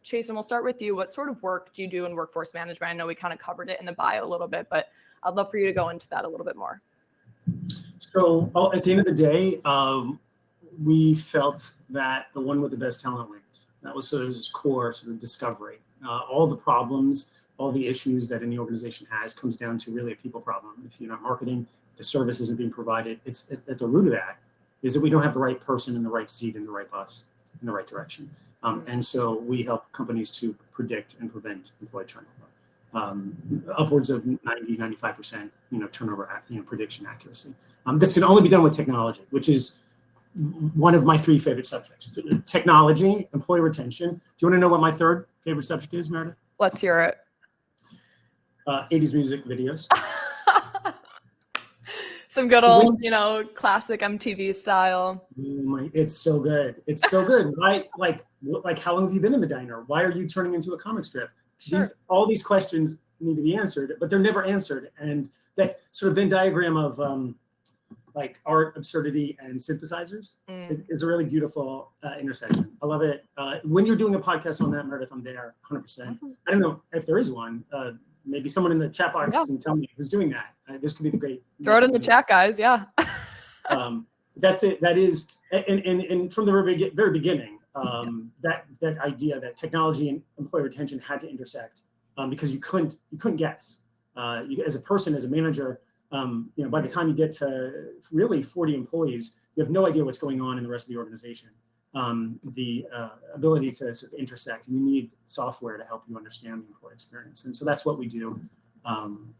Chason, we'll start with you. What sort of work do you do in workforce management? I know we kind of covered it in the bio a little bit, but I'd love for you to go into that a little bit more. So at the end of the day, we felt that the one with the best talent wins. That was sort of his core sort of discovery. All the problems, all the issues that any organization has comes down to really a people problem. If you're not marketing, if the service isn't being provided, it's at the root of that is that we don't have the right person in the right seat in the right bus in the right direction. And so we help companies to predict and prevent employee turnover. Upwards of 90, 95%, turnover, prediction accuracy. This can only be done with technology, which is one of my three favorite subjects. Technology, employee retention. Do you want to know what my third favorite subject is, Meredith? Let's hear it. 80s music videos. Some good old, classic MTV style. It's so good. It's so good. Why, like how long have you been in the diner? Why are you turning into a comic strip? Sure. All these questions need to be answered, but they're never answered. And that sort of Venn diagram of like art, absurdity, and synthesizers is a really beautiful intersection. I love it. When you're doing a podcast on that, Meredith, I'm there 100%. Awesome. I don't know if there is one. Maybe someone in the chat box can tell me who's doing that. This could be the great. Throw it in the chat, guys. Yeah. That's it. That is, and from the very beginning, that idea that technology and employee retention had to intersect because you couldn't guess. As a person, as a manager, by the time you get to really 40 employees, you have no idea what's going on in the rest of the organization. The ability to sort of intersect, and you need software to help you understand the employee experience. And so that's what we do.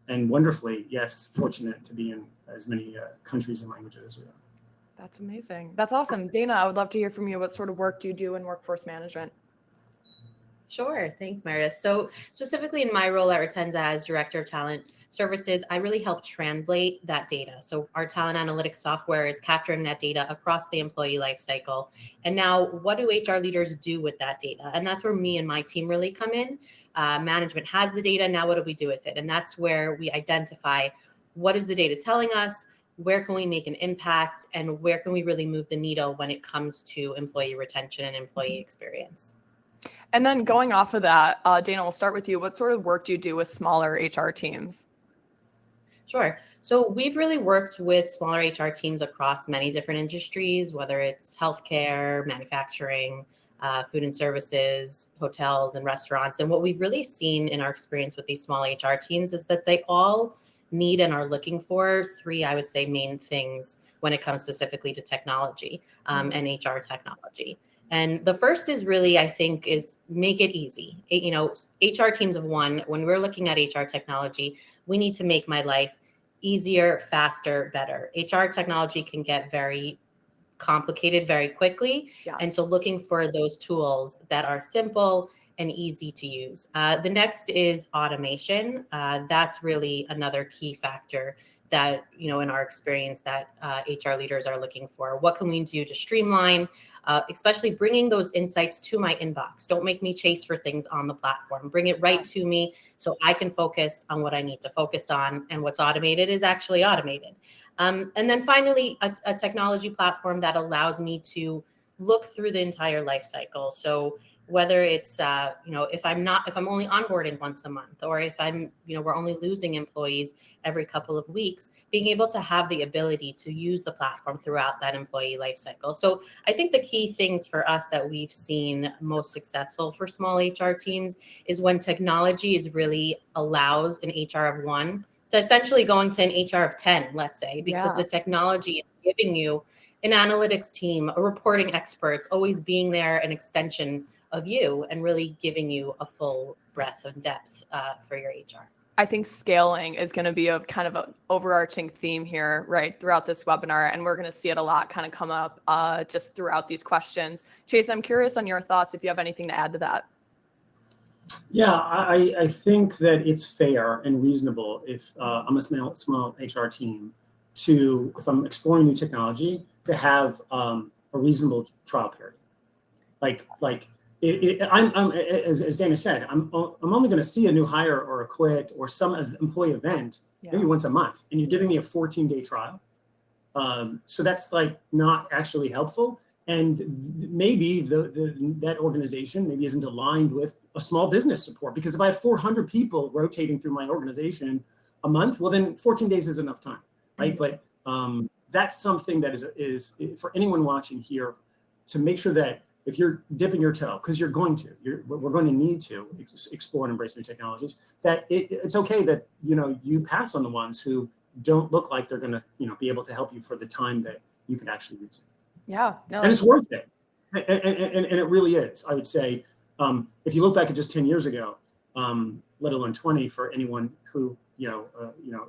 And wonderfully, yes, fortunate to be in as many countries and languages as we are. That's amazing. That's awesome. Dana, I would love to hear from you. What sort of work do you do in workforce management? Sure. Thanks, Meredith. So specifically in my role at Retensa as Director of Talent Services, I really help translate that data. So our talent analytics software is capturing that data across the employee life cycle. And now what do HR leaders do with that data? And that's where me and my team really come in. Management has the data. Now what do we do with it? And that's where we identify what is the data telling us, where can we make an impact, and where can we really move the needle when it comes to employee retention and employee experience. And then going off of that, Dana, we'll start with you. What sort of work do you do with smaller HR teams? Sure. So we've really worked with smaller HR teams across many different industries, whether it's healthcare, manufacturing, food and services, hotels and restaurants. And what we've really seen in our experience with these small HR teams is that they all need and are looking for three, I would say, main things when it comes specifically to technology and HR technology. And the first is really, I think, is make it easy. HR teams of one, when we're looking at HR technology, we need to make my life easier, faster, better. HR technology can get very complicated very quickly. Yes. And so looking for those tools that are simple and easy to use. The next is automation. That's really another key factor that, in our experience that HR leaders are looking for. What can we do to streamline, especially bringing those insights to my inbox? Don't make me chase for things on the platform. Bring it right to me so I can focus on what I need to focus on, and what's automated is actually automated. And then finally, a technology platform that allows me to look through the entire life cycle. So whether it's, if I'm only onboarding once a month, or if we're only losing employees every couple of weeks, being able to have the ability to use the platform throughout that employee life cycle. So I think the key things for us that we've seen most successful for small HR teams is when technology really allows an HR of one to essentially going to an HR of 10, let's say, because the technology is giving you an analytics team, a reporting experts, always being there, an extension of you, and really giving you a full breadth and depth for your HR. I think scaling is going to be a kind of an overarching theme here, right, throughout this webinar, and we're going to see it a lot kind of come up just throughout these questions. Chase, I'm curious on your thoughts if you have anything to add to that. Yeah, I think that it's fair and reasonable if I'm a small HR team if I'm exploring new technology, to have a reasonable trial period. I'm as Dana said, I'm only going to see a new hire or a quit or some employee event maybe once a month, and you're giving me a 14-day trial. So that's not actually helpful. And maybe that organization maybe isn't aligned with a small business support, because if I have 400 people rotating through my organization a month, well, then 14 days is enough time, right? Mm-hmm. But that's something that is for anyone watching here, to make sure that if you're dipping your toe, because we're going to need to explore and embrace new technologies, that it's okay that, you pass on the ones who don't look like they're going to, be able to help you for the time that you can actually use it. Yeah, no, and it's worth it. And it really is. I would say, if you look back at just 10 years ago, let alone 20, for anyone who,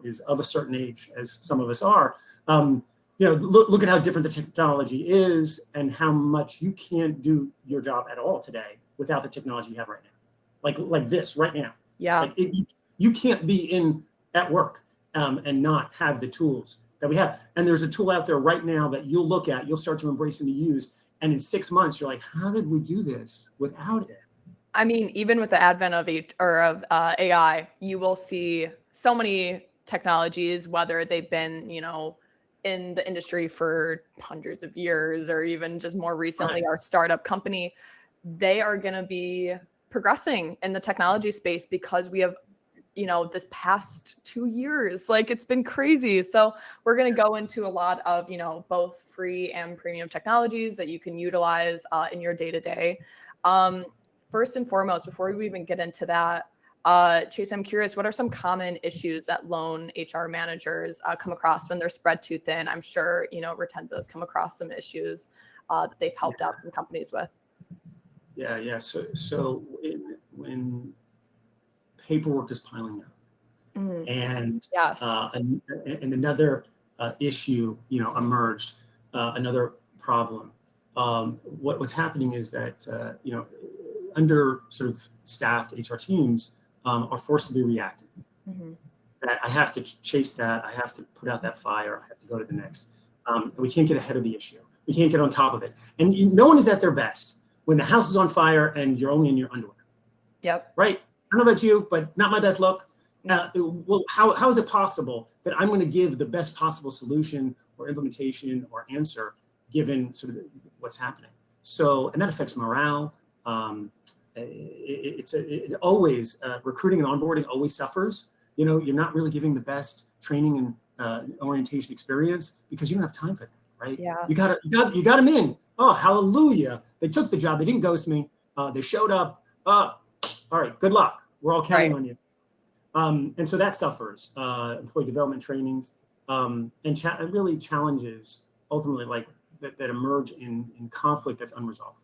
is of a certain age, as some of us are, look at how different the technology is, and how much you can't do your job at all today without the technology you have right now. Like this right now. Yeah. Like you can't be at work and not have the tools that we have. And there's a tool out there right now that you'll look at, you'll start to embrace and to use. And in 6 months, you're like, how did we do this without it? I mean, even with the advent of AI, you will see so many technologies, whether they've been, in the industry for hundreds of years, or even just more recently, Right. our startup company, they are going to be progressing in the technology space because we have, this past 2 years, like, it's been crazy. So we're going to go into a lot of, both free and premium technologies that you can utilize in your day-to-day. First and foremost, before we even get into that, Chase, I'm curious, what are some common issues that lone HR managers come across when they're spread too thin? I'm sure, Retensa has come across some issues that they've helped out some companies with. Yeah. So when paperwork is piling up, and yes, and another issue, emerged, another problem. What's happening is that under sort of staffed HR teams are forced to be reactive. That I have to chase that, I have to put out that fire, I have to go to the next. And we can't get ahead of the issue. We can't get on top of it. And no one is at their best when the house is on fire and you're only in your underwear. Yep. Right? I don't know about you, but not my best look. Well, how is it possible that I'm going to give the best possible solution or implementation or answer given sort of what's happening? So, and that affects morale. It always recruiting and onboarding always suffers. You're not really giving the best training and orientation experience because you don't have time for that, right? Yeah. You got them in. Oh, hallelujah! They took the job. They didn't ghost me. They showed up. All right. Good luck. We're all counting on you. And so that suffers. Employee development trainings and really challenges ultimately like that emerge in conflict that's unresolved.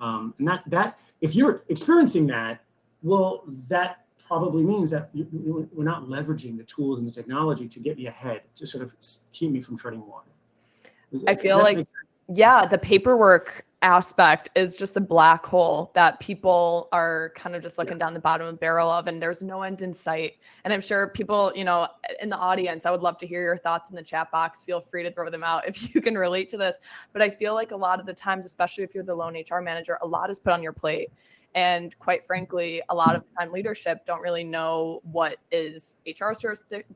And that if you're experiencing that, well, that probably means that we're not leveraging the tools and the technology to get me ahead, to sort of keep me from treading water. I feel like, yeah, the paperwork aspect is just a black hole that people are kind of just looking down the bottom of the barrel of, and there's no end in sight. And I'm sure people, in the audience, I would love to hear your thoughts in the chat box. Feel free to throw them out if you can relate to this. But I feel like a lot of the times, especially if you're the lone HR manager, a lot is put on your plate. And quite frankly, a lot of the time leadership don't really know what is HR's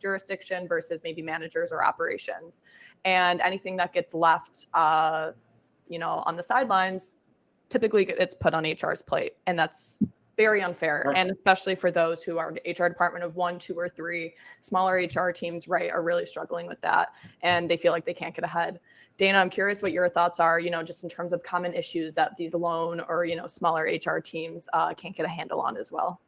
jurisdiction versus maybe managers or operations. And anything that gets left, on the sidelines, typically it's put on HR's plate. And that's very unfair. Right. And especially for those who are the HR department of 1, 2, or 3, smaller HR teams, right, are really struggling with that. And they feel like they can't get ahead. Dana, I'm curious what your thoughts are, just in terms of common issues that these lone or, smaller HR teams can't get a handle on as well.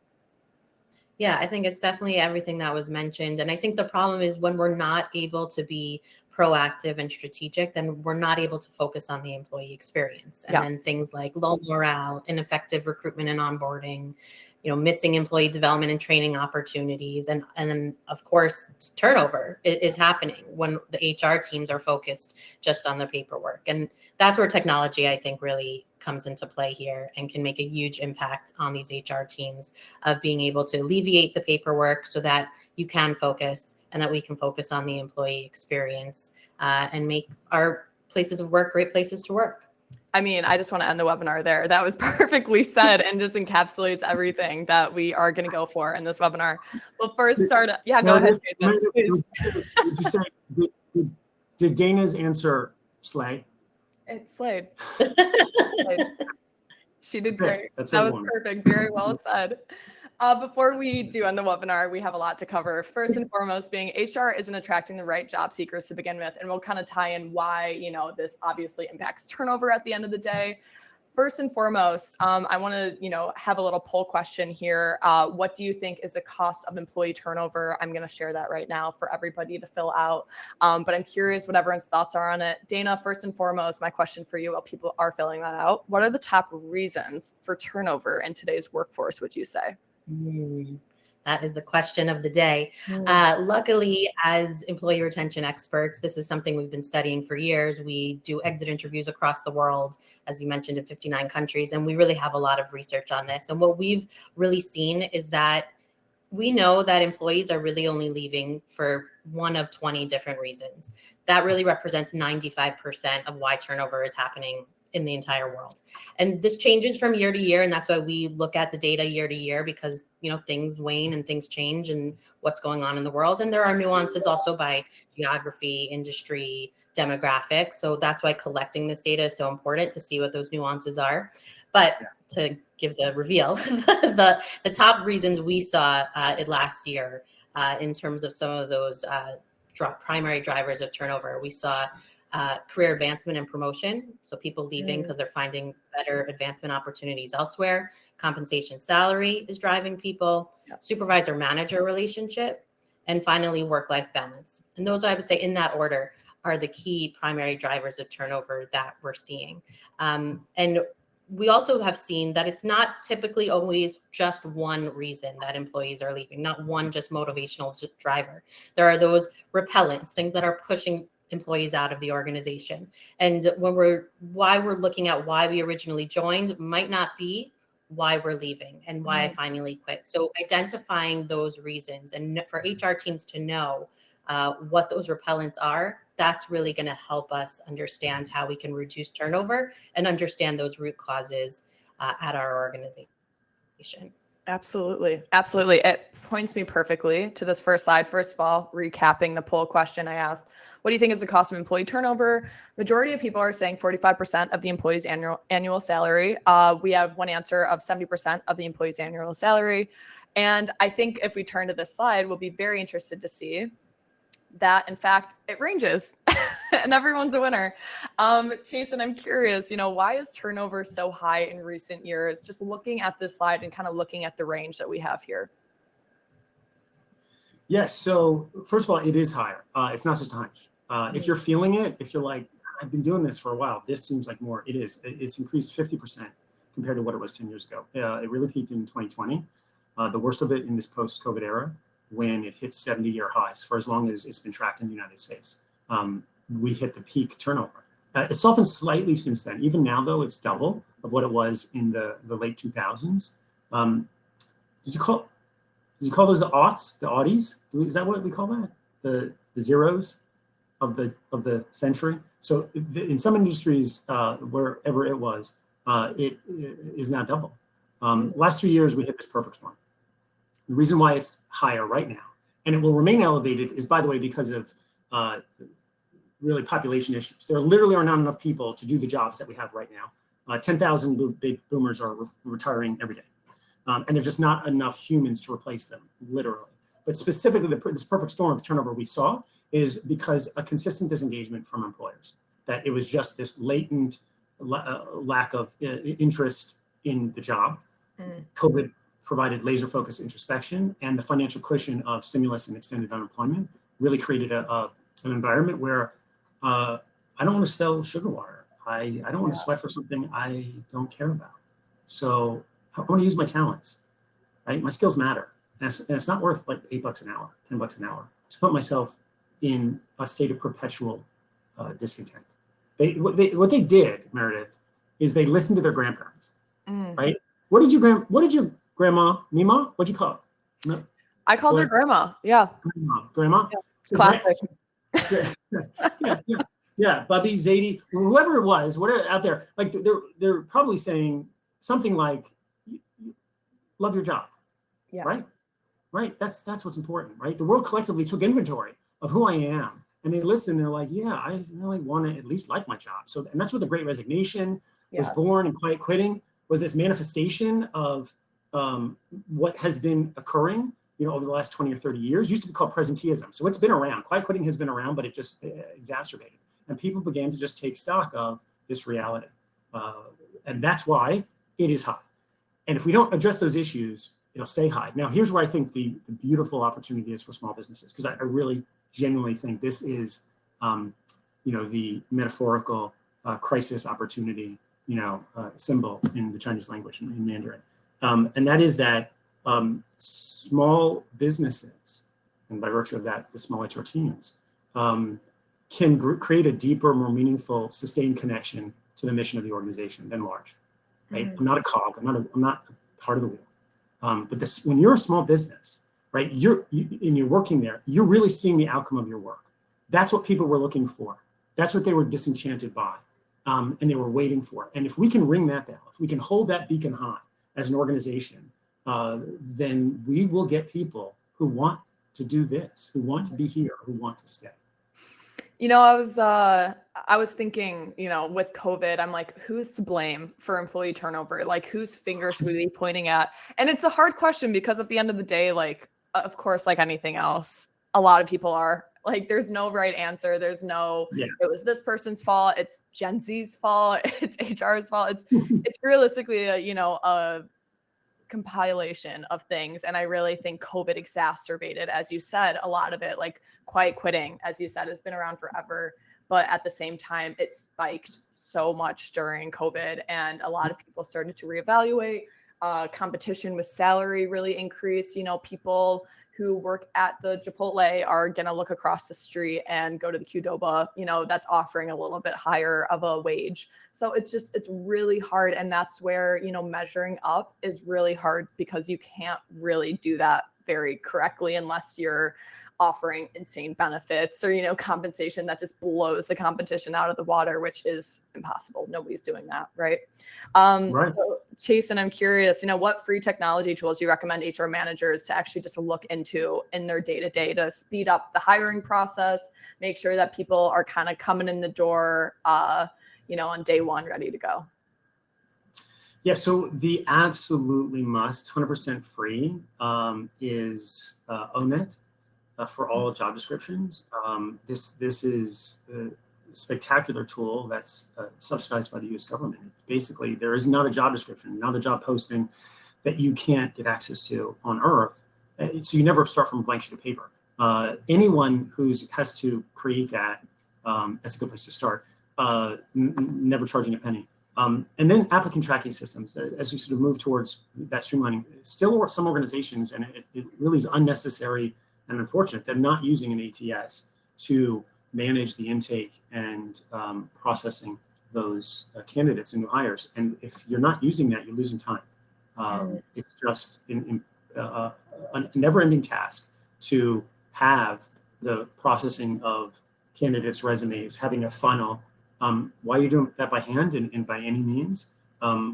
Yeah, I think it's definitely everything that was mentioned. And I think the problem is when we're not able to be proactive and strategic, then we're not able to focus on the employee experience. And then things like low morale, ineffective recruitment and onboarding, missing employee development and training opportunities. And then, of course, turnover is happening when the HR teams are focused just on the paperwork. And that's where technology, I think, really comes into play here and can make a huge impact on these HR teams of being able to alleviate the paperwork so that you can focus and that we can focus on the employee experience and make our places of work great places to work. I mean, I just want to end the webinar there. That was perfectly said and just encapsulates everything that we are going to go for in this webinar. We'll first start. Yeah, go ahead, Jason. Please. Would you say, did Dana's answer slay? It slayed. Slayed. She did great. That's That what was perfect. Very well said. Before we do end the webinar, we have a lot to cover. First and foremost being HR isn't attracting the right job seekers to begin with. And we'll kind of tie in why, this obviously impacts turnover at the end of the day. First and foremost, I want to, have a little poll question here. What do you think is the cost of employee turnover? I'm going to share that right now for everybody to fill out. But I'm curious what everyone's thoughts are on it. Dana, first and foremost, my question for you while people are filling that out. What are the top reasons for turnover in today's workforce, would you say? That is the question of the day. Luckily, as employee retention experts, this is something we've been studying for years. We do exit interviews across the world, as you mentioned, in 59 countries, and we really have a lot of research on this. And what we've really seen is that we know that employees are really only leaving for one of 20 different reasons. That really represents 95% of why turnover is happening in the entire world. And this changes from year to year. And that's why we look at the data year to year, because, things wane and things change and what's going on in the world. And there are nuances also by geography, industry, demographics. So that's why collecting this data is so important, to see what those nuances are. But to give the reveal, the top reasons we saw it last year in terms of some of those primary drivers of turnover, we saw career advancement and promotion. So people leaving because they're finding better advancement opportunities elsewhere. Compensation salary is driving people. Supervisor manager relationship. And finally, work-life balance. And those, I would say, in that order, are the key primary drivers of turnover that we're seeing. And we also have seen that it's not typically always just one reason that employees are leaving, not one just motivational driver. There are those repellents, things that are pushing employees out of the organization. And why we're looking at why we originally joined might not be why we're leaving and why I finally quit. So identifying those reasons, and for HR teams to know what those repellents are, that's really going to help us understand how we can reduce turnover and understand those root causes at our organization. Absolutely. Absolutely. It points me perfectly to this first slide. First of all, recapping the poll question I asked, what do you think is the cost of employee turnover? Majority of people are saying 45% of the employee's annual salary. We have one answer of 70% of the employee's annual salary. And I think if we turn to this slide, we'll be very interested to see that, in fact, it ranges and everyone's a winner. Chason, I'm curious, why is turnover so high in recent years? Just looking at this slide and kind of looking at the range that we have here. Yes. So first of all, it is higher. It's not just a hunch. If you're feeling it, if you're like, I've been doing this for a while, this seems like more, it is. It's increased 50% compared to what it was 10 years ago. It really peaked in 2020, the worst of it in this post-COVID era, when it hit 70-year highs for as long as it's been tracked in the United States. We hit the peak turnover. It's softened slightly since then. Even now, though, it's double of what it was in the late 2000s. Did you call those the aughts, the Audis? Is that what we call that? The zeros of the century? So in some industries, wherever it was, it is now double. Last 3 years, we hit this perfect storm. The reason why it's higher right now, and it will remain elevated, is, by the way, because of really population issues. There literally are not enough people to do the jobs that we have right now. 10,000 big boomers are retiring every day. And there's just not enough humans to replace them, literally. But specifically, this perfect storm of turnover we saw is because a consistent disengagement from employers, that it was just this latent lack of interest in the job. COVID provided laser-focused introspection, and the financial cushion of stimulus and extended unemployment really created an environment where I don't want to sell sugar water. I don't want to sweat for something I don't care about. So I want to use my talents, right? My skills matter. And it's not worth like $8 an hour, $10 an hour to put myself in a state of perpetual discontent. What they did, Meredith, is they listened to their grandparents, right? What did your grandma, Mima, what'd you call her? No. I called her grandma. Yeah. Grandma. Yeah. So Classic. Yeah. Bubby, Zadie, whoever it was, whatever out there, like they're probably saying something like, love your job. Yeah. Right. That's what's important, right? The world collectively took inventory of who I am and they listen. They're like, yeah, I really want to at least like my job. So, and that's where the Great Resignation was born, and quiet quitting was this manifestation of what has been occurring, over the last 20 or 30 years. Used to be called presenteeism. So it's been around. Quiet quitting has been around, but it just exacerbated. And people began to just take stock of this reality. And that's why it is high. And if we don't address those issues, it'll stay high. Now, here's where I think the beautiful opportunity is for small businesses, because I really genuinely think this is, the metaphorical crisis opportunity, symbol in the Chinese language, in Mandarin. And that is that small businesses, and by virtue of that, the small HR teams, can create a deeper, more meaningful, sustained connection to the mission of the organization than large. Right? I'm not a cog. I'm not a part of the wheel. But this, when you're a small business, right? You're working there. You're really seeing the outcome of your work. That's what people were looking for. That's what they were disenchanted by, and they were waiting for. And if we can ring that bell, if we can hold that beacon high as an organization, then we will get people who want to do this, who want to be here, who want to stay. I was thinking, with COVID, I'm like, who's to blame for employee turnover? Like, whose fingers should we be pointing at? And it's a hard question, because at the end of the day, like, of course, like anything else, a lot of people are like, there's no right answer. There's no, it was this person's fault. It's Gen Z's fault. It's HR's fault. It's realistically a compilation of things. And I really think COVID exacerbated, as you said, a lot of it. Like quiet quitting, as you said, has been around forever. But at the same time, it spiked so much during COVID, and a lot of people started to reevaluate. Competition with salary really increased. People who work at the Chipotle are going to look across the street and go to the Qdoba, that's offering a little bit higher of a wage. So it's really hard. And that's where, measuring up is really hard, because you can't really do that very correctly unless you're offering insane benefits or, compensation that just blows the competition out of the water, which is impossible. Nobody's doing that. Right. Right. So Chason, I'm curious, what free technology tools do you recommend HR managers to actually just look into in their day-to-day to speed up the hiring process, make sure that people are kind of coming in the door, on day one, ready to go? Yeah, so the absolutely must, 100% free, is ONET. For all job descriptions. This is a spectacular tool that's subsidized by the US government. Basically, there is not a job description, not a job posting that you can't get access to on Earth. So you never start from a blank sheet of paper. Anyone who has to create that, that's a good place to start, never charging a penny. And then applicant tracking systems, as we sort of move towards that streamlining, still some organizations, and it really is unnecessary and unfortunate, they're not using an ATS to manage the intake and processing those candidates and new hires. And if you're not using that, you're losing time. It's just a never-ending task to have the processing of candidates' resumes, having a funnel. Why are you doing that by hand and by any means?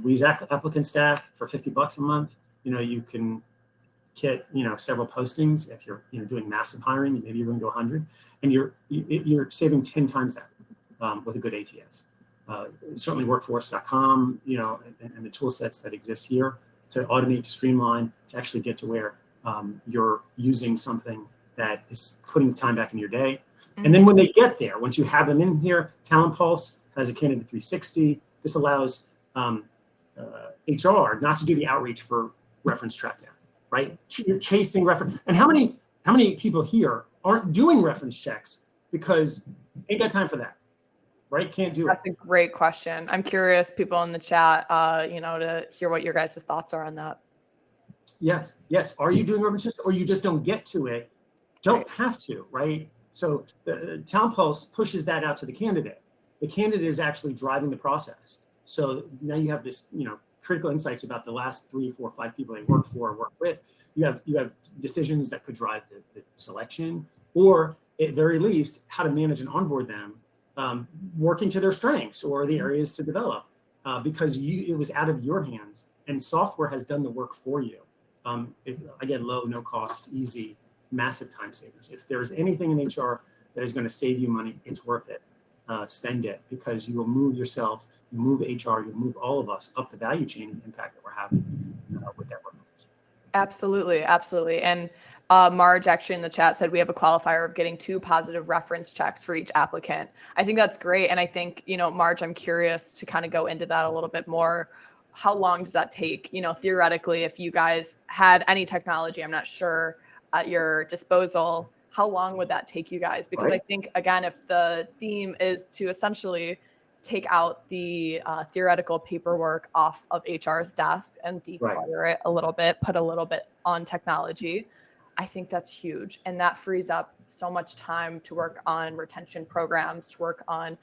We use applicant staff for $50 a month. You can get several postings. If you're doing massive hiring, maybe you're going to go 100, and you're saving 10 times that with a good ATS. Certainly workforce.com, and the tool sets that exist here to automate, to streamline, to actually get to where you're using something that is putting time back in your day. Mm-hmm. And then when they get there, once you have them in here, Talent Pulse has a candidate 360. This allows HR not to do the outreach for reference trackdown. Right? You're chasing reference. And how many people here aren't doing reference checks because ain't got time for that, right? Can't do it. That's a great question. I'm curious, people in the chat, to hear what your guys' thoughts are on that. Yes. Are you doing reference checks, or you just don't get to it? Don't have to, right? So the Talent Pulse pushes that out to the candidate. The candidate is actually driving the process. So now you have this, critical insights about the last 3, 4, 5 people they work for or work with. You have decisions that could drive the selection, or at very least how to manage and onboard them, working to their strengths or the areas to develop, because it was out of your hands and software has done the work for you. Again, low, no cost, easy, massive time savers. If there's anything in HR that is going to save you money, it's worth it. Spend it, because you will move yourself, you move HR, you move all of us up the value chain and the impact that we're having with that workforce. Absolutely. Absolutely. And Marge actually in the chat said we have a qualifier of getting 2 positive reference checks for each applicant. I think that's great. And I think, Marge, I'm curious to kind of go into that a little bit more. How long does that take? Theoretically, if you guys had any technology, I'm not sure, at your disposal, how long would that take you guys? Because I think, again, if the theme is to essentially take out the theoretical paperwork off of HR's desk and declutter it a little bit, put a little bit on technology, I think that's huge. And that frees up so much time to work on retention programs, to work on,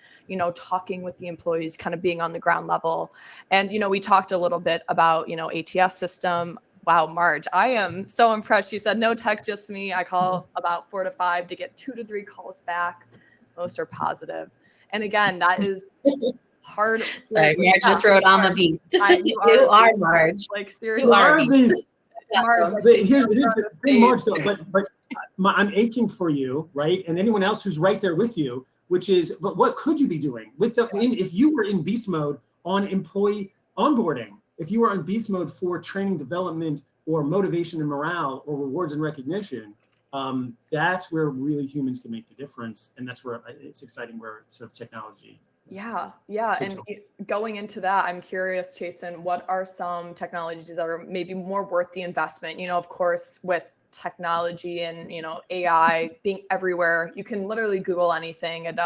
talking with the employees, kind of being on the ground level. And, we talked a little bit about, ATS system. Wow, Marge, I am so impressed. You said no tech, just me. I call about 4 to 5 to get 2 to 3 calls back. Most are positive. And again, that is hard. Sorry, Marge just wrote on the beast. You are Marge. Like, seriously. You are beast. Marge, here's the thing, Marge, though, but I'm aching for you, right? And anyone else who's right there with you, which is, but what could you be doing with if you were in beast mode on employee onboarding, if you were on beast mode for training development or motivation and morale or rewards and recognition, that's where really humans can make the difference. And that's where it's exciting where sort of technology. Yeah. And going into that, I'm curious, Chason, what are some technologies that are maybe more worth the investment? Of course, with technology and, AI being everywhere, you can literally Google anything and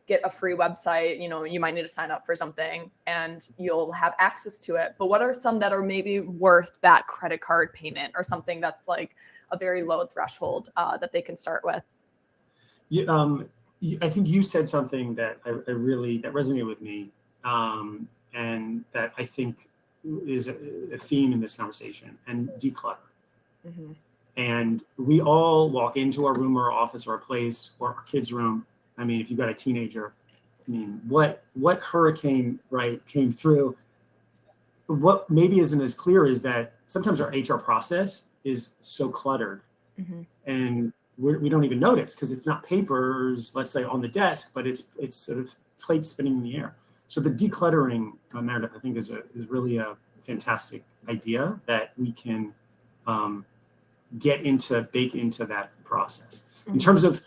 get a free website. You might need to sign up for something and you'll have access to it. But what are some that are maybe worth that credit card payment or something that's like a very low threshold that they can start with? I think you said something that that resonated with me, and that I think is a theme in this conversation, and declutter. Mm-hmm. And we all walk into our room or our office or our place or our kid's room. I mean, if you've got a teenager, what hurricane came through? What maybe isn't as clear is that sometimes our HR process is so cluttered, mm-hmm. and we don't even notice because it's not papers, let's say, on the desk, but it's sort of plates spinning in the air. So the decluttering, Meredith, I think is really a fantastic idea that we can bake into that process. Mm-hmm. In terms of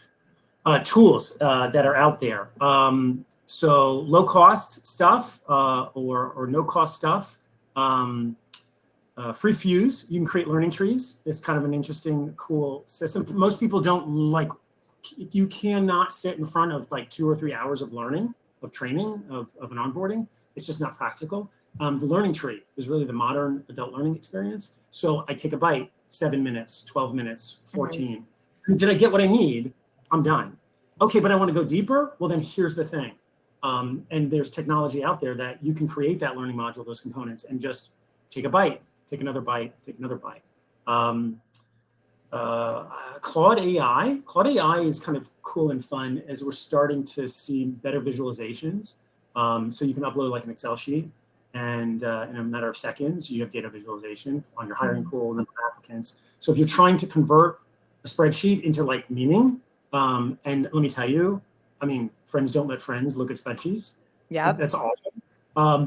tools that are out there, so low cost stuff or no cost stuff. Free Fuse, you can create learning trees. It's kind of an interesting, cool system. Most people you cannot sit in front of 2 or 3 hours of learning, of training, of an onboarding. It's just not practical. The learning tree is really the modern adult learning experience. So I take a bite, 7 minutes, 12 minutes, 14. Mm-hmm. Did I get what I need? I'm done. Okay, but I want to go deeper. Well, then here's the thing. And there's technology out there that you can create that learning module, those components, and just take a bite. Take another bite, take another bite. Claude AI is kind of cool and fun as we're starting to see better visualizations. So you can upload like an Excel sheet and in a matter of seconds, you have data visualization on your hiring pool, number of applicants. So if you're trying to convert a spreadsheet into meaning, and let me tell you, friends don't let friends look at spreadsheets. Yeah, that's awesome.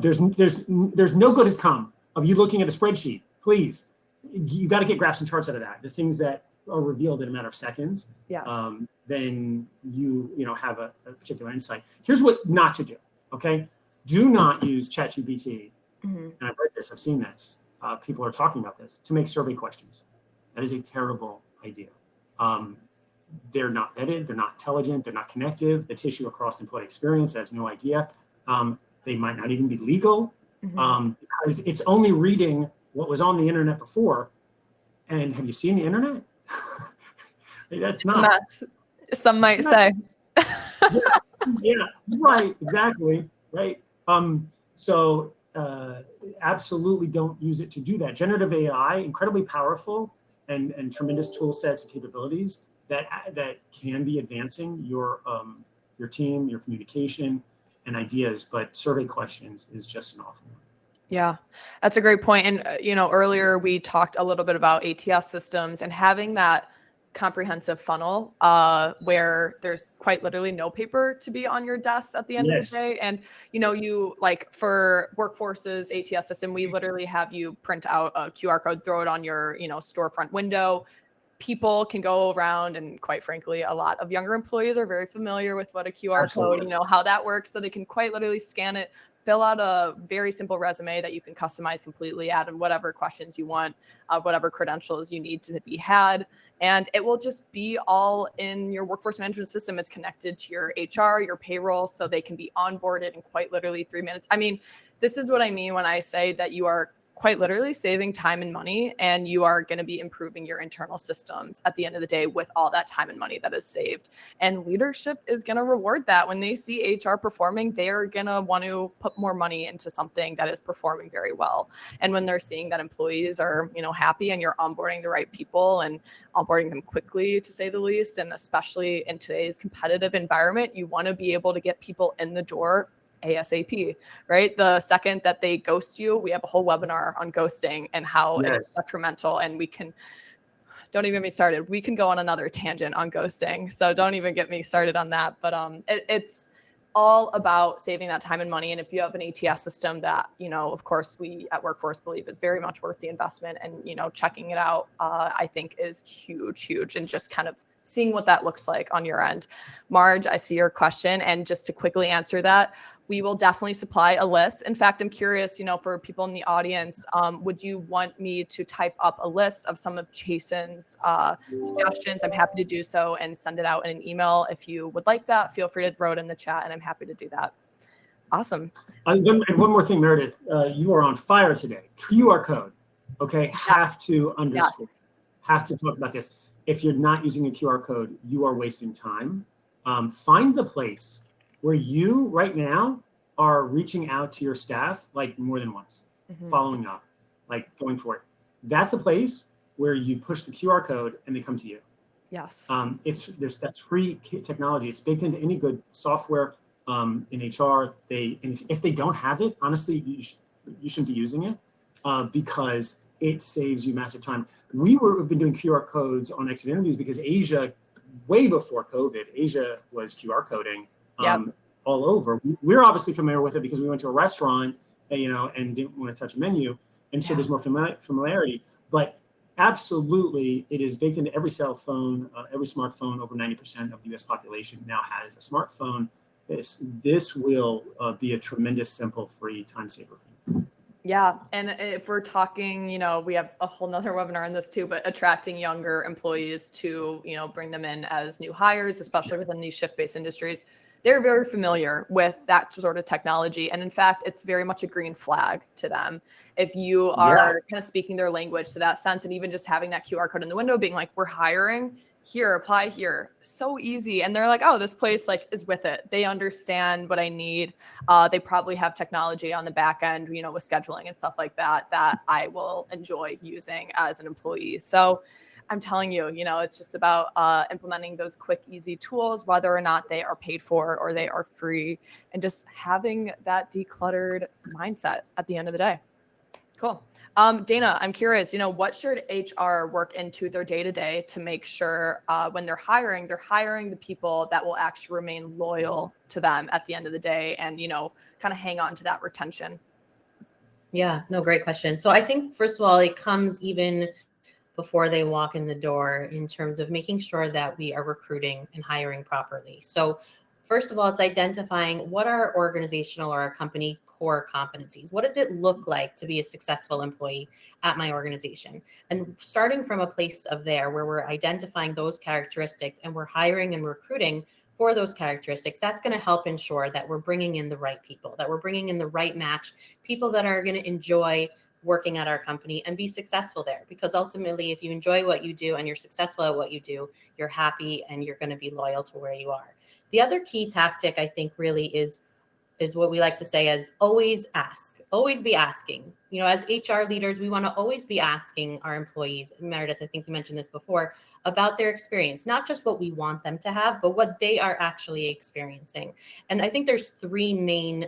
There's no good has come of you looking at a spreadsheet. Please, you got to get graphs and charts out of that. The things that are revealed in a matter of seconds. Yes. Then you have a particular insight. Here's what not to do. Okay, do not use ChatGPT. Mm-hmm. And I've read this. I've seen this. People are talking about this to make survey questions. That is a terrible idea. They're not vetted. They're not intelligent. They're not connective. The tissue across employee experience has no idea. They might not even be legal. Mm-hmm. Because it's only reading what was on the internet before. And have you seen the internet? That's not. Some might say. Yeah, right, exactly, right. So absolutely don't use it to do that. Generative AI, incredibly powerful and tremendous tool sets and capabilities that can be advancing your team, your communication, and ideas, but survey questions is just an awful one. Yeah, that's a great point. And, earlier we talked a little bit about ATS systems and having that comprehensive funnel where there's quite literally no paper to be on your desk at the end of the day. And, you like for Workforce's ATS system, we literally have you print out a QR code, throw it on your, storefront window. People can go around, and quite frankly, a lot of younger employees are very familiar with what a QR code, how that works. So they can quite literally scan it, fill out a very simple resume that you can customize completely, add in whatever questions you want, whatever credentials you need to be had. And it will just be all in your workforce management system. It's connected to your HR, your payroll, so they can be onboarded in quite literally 3 minutes. I mean, this is what I mean when I say that you are quite literally saving time and money, and you are going to be improving your internal systems at the end of the day with all that time and money that is saved. And leadership is going to reward that. When they see HR performing, they're going to want to put more money into something that is performing very well. And when they're seeing that employees are, happy, and you're onboarding the right people and onboarding them quickly, to say the least, and especially in today's competitive environment, you want to be able to get people in the door ASAP, right? The second that they ghost you, we have a whole webinar on ghosting and how it is detrimental. And don't even get me started. We can go on another tangent on ghosting. So don't even get me started on that. But it's all about saving that time and money. And if you have an ATS system that, of course, we at Workforce believe is very much worth the investment, and, checking it out, I think is huge. And just kind of seeing what that looks like on your end. Marge, I see your question. And just to quickly answer that, we will definitely supply a list. In fact, I'm curious, for people in the audience, would you want me to type up a list of some of Chason's suggestions? I'm happy to do so and send it out in an email. If you would like that, feel free to throw it in the chat, and I'm happy to do that. Awesome. And one more thing, Meredith, you are on fire today. QR code, okay? Have to underscore, have to talk about this. If you're not using a QR code, you are wasting time. Find the place where you right now are reaching out to your staff like more than once, following up, like going for it. That's a place where you push the QR code and they come to you. Yes. That's free technology. It's baked into any good software in HR. If they don't have it, honestly, you shouldn't be using it because it saves you massive time. We've been doing QR codes on exit interviews because Asia, way before COVID, Asia was QR coding. All over. We're obviously familiar with it because we went to a restaurant, and didn't want to touch a menu. And so there's more familiarity, but absolutely it is baked into every cell phone, every smartphone. Over 90% of the US population now has a smartphone. This will be a tremendous, simple, free time saver for you. Yeah. And if we're talking, we have a whole nother webinar on this too, but attracting younger employees to, bring them in as new hires, especially within these shift-based industries. They're very familiar with that sort of technology. And in fact, it's very much a green flag to them. If you are kind of speaking their language to that sense, and even just having that QR code in the window being like, we're hiring here, apply here, so easy. And they're like, oh, this place is with it. They understand what I need. They probably have technology on the back end, with scheduling and stuff like that I will enjoy using as an employee. So I'm telling you, it's just about implementing those quick, easy tools, whether or not they are paid for or they are free, and just having that decluttered mindset at the end of the day. Cool. Dana, I'm curious, what should HR work into their day-to-day to make sure when they're hiring the people that will actually remain loyal to them at the end of the day and, kind of hang on to that retention? Yeah, no, great question. So I think, first of all, it comes even before they walk in the door in terms of making sure that we are recruiting and hiring properly. So first of all, it's identifying what are our organizational or our company core competencies. What does it look like to be a successful employee at my organization? And starting from a place of there where we're identifying those characteristics and we're hiring and recruiting for those characteristics, that's going to help ensure that we're bringing in the right people, that we're bringing in the right match, people that are going to enjoy working at our company and be successful there. Because ultimately, if you enjoy what you do and you're successful at what you do, you're happy and you're going to be loyal to where you are. The other key tactic, I think, really is what we like to say as always ask, always be asking. As HR leaders, we want to always be asking our employees, Meredith, I think you mentioned this before, about their experience, not just what we want them to have, but what they are actually experiencing. And I think there's three main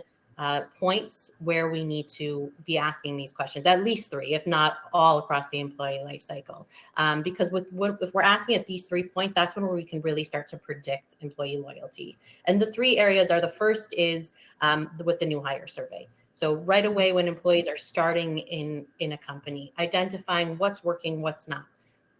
points where we need to be asking these questions, at least 3, if not all across the employee life cycle. Because if we're asking at these 3 points, that's when we can really start to predict employee loyalty. And the 3 areas are, the first is with the new hire survey. So right away when employees are starting in a company, identifying what's working, what's not.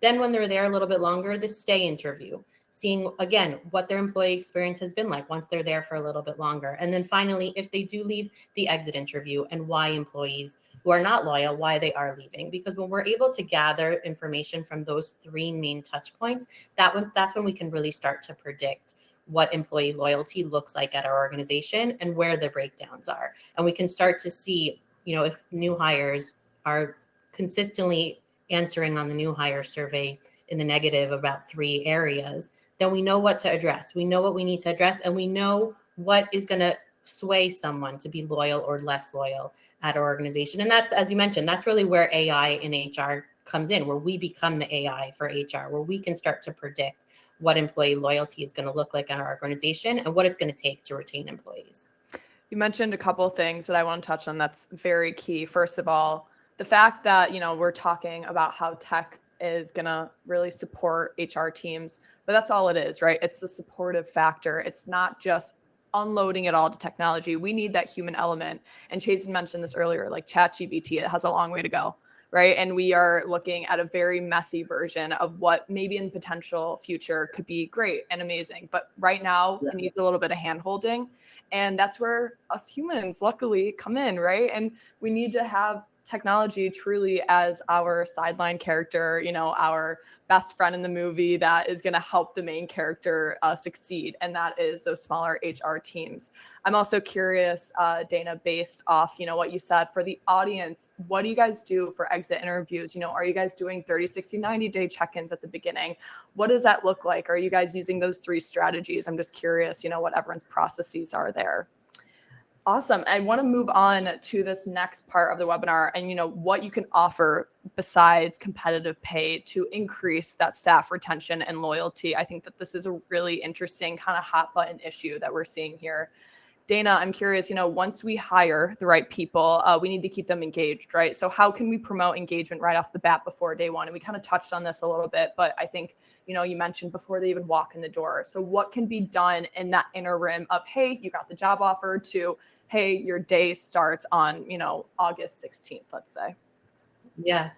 Then when they're there a little bit longer, the stay interview, seeing again what their employee experience has been like once they're there for a little bit longer. And then finally, if they do leave, the exit interview, and why employees who are not loyal, why they are leaving. Because when we're able to gather information from those 3 main touch points, that's when we can really start to predict what employee loyalty looks like at our organization and where the breakdowns are. And we can start to see, if new hires are consistently answering on the new hire survey in the negative about 3 areas, then we know what to address. We know what we need to address, and we know what is going to sway someone to be loyal or less loyal at our organization. And that's, as you mentioned, that's really where AI in HR comes in, where we become the AI for HR, where we can start to predict what employee loyalty is going to look like in our organization and what it's going to take to retain employees. You mentioned a couple of things that I want to touch on that's very key. First of all, the fact that, we're talking about how tech is going to really support HR teams, but that's all it is, right? It's the supportive factor. It's not just unloading it all to technology. We need that human element. And Chason mentioned this earlier, like ChatGPT, it has a long way to go, right? And we are looking at a very messy version of what maybe in potential future could be great and amazing. But right now, it needs a little bit of hand-holding. And that's where us humans luckily come in, right? And we need to have technology truly as our sideline character, our best friend in the movie that is going to help the main character succeed. And that is those smaller HR teams. I'm also curious, Dana, based off, what you said for the audience, what do you guys do for exit interviews? Are you guys doing 30, 60, 90-day check-ins at the beginning? What does that look like? Are you guys using those 3 strategies? I'm just curious, what everyone's processes are there. Awesome. I want to move on to this next part of the webinar and, what you can offer besides competitive pay to increase that staff retention and loyalty. I think that this is a really interesting kind of hot button issue that we're seeing here. Dana, I'm curious, once we hire the right people, we need to keep them engaged, right? So how can we promote engagement right off the bat before day one? And we kind of touched on this a little bit, but I think, you mentioned before they even walk in the door. So what can be done in that interim of, hey, you got the job offer, to, hey, your day starts on, August 16th, let's say? Yeah,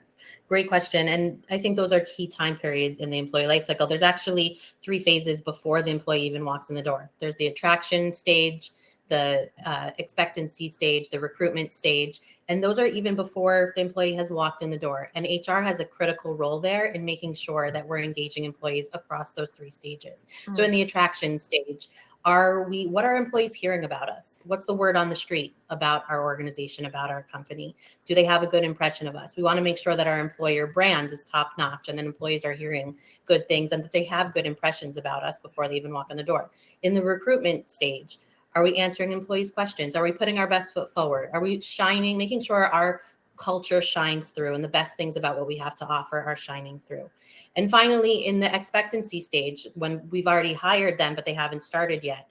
great question. And I think those are key time periods in the employee life cycle. There's actually 3 phases before the employee even walks in the door. There's the attraction stage, the expectancy stage, the recruitment stage, and those are even before the employee has walked in the door. And HR has a critical role there in making sure that we're engaging employees across those 3 stages. So in the attraction stage, what are employees hearing about us? What's the word on the street about our organization, about our company? Do they have a good impression of us? We want to make sure that our employer brand is top notch and that employees are hearing good things and that they have good impressions about us before they even walk in the door. In the recruitment stage, are we answering employees' questions? Are we putting our best foot forward? Are we shining, making sure our culture shines through and the best things about what we have to offer are shining through? And finally, in the expectancy stage, when we've already hired them, but they haven't started yet,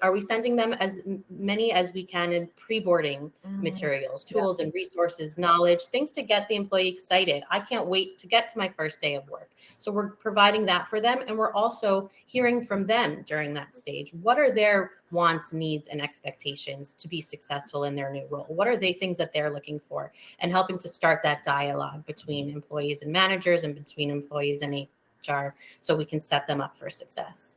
are we sending them as many as we can in pre-boarding materials, tools and resources, knowledge, things to get the employee excited. I can't wait to get to my first day of work. So we're providing that for them. And we're also hearing from them during that stage. What are their wants, needs, and expectations to be successful in their new role? What are they things that they're looking for? And helping to start that dialogue between employees and managers and between employees and HR so we can set them up for success.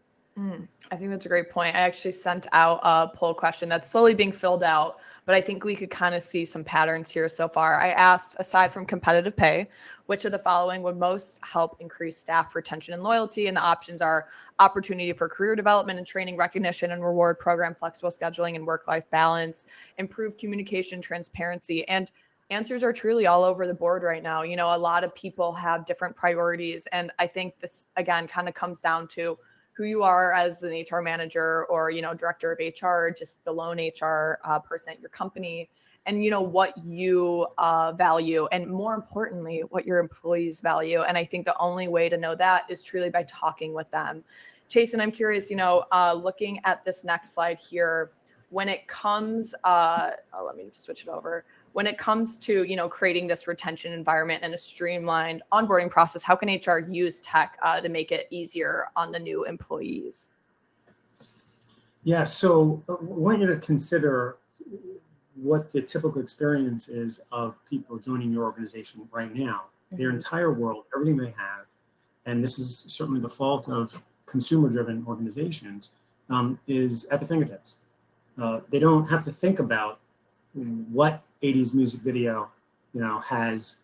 I think that's a great point. I actually sent out a poll question that's slowly being filled out, but I think we could kind of see some patterns here so far. I asked, aside from competitive pay, which of the following would most help increase staff retention and loyalty? And the options are opportunity for career development and training, recognition and reward program, flexible scheduling and work-life balance, improved communication, transparency. And answers are truly all over the board right now. A lot of people have different priorities. And I think this, again, kind of comes down to who you are as an HR manager or, director of HR, just the lone HR person at your company, and, what you value, and more importantly, what your employees value. And I think the only way to know that is truly by talking with them. Chason, I'm curious, looking at this next slide here, when it comes, let me switch it over. When it comes to, creating this retention environment and a streamlined onboarding process, how can HR use tech to make it easier on the new employees? Yeah, so I want you to consider what the typical experience is of people joining your organization right now. Their entire world, everything they have, and this is certainly the fault of consumer-driven organizations, is at the fingertips. They don't have to think about what 80s music video, has,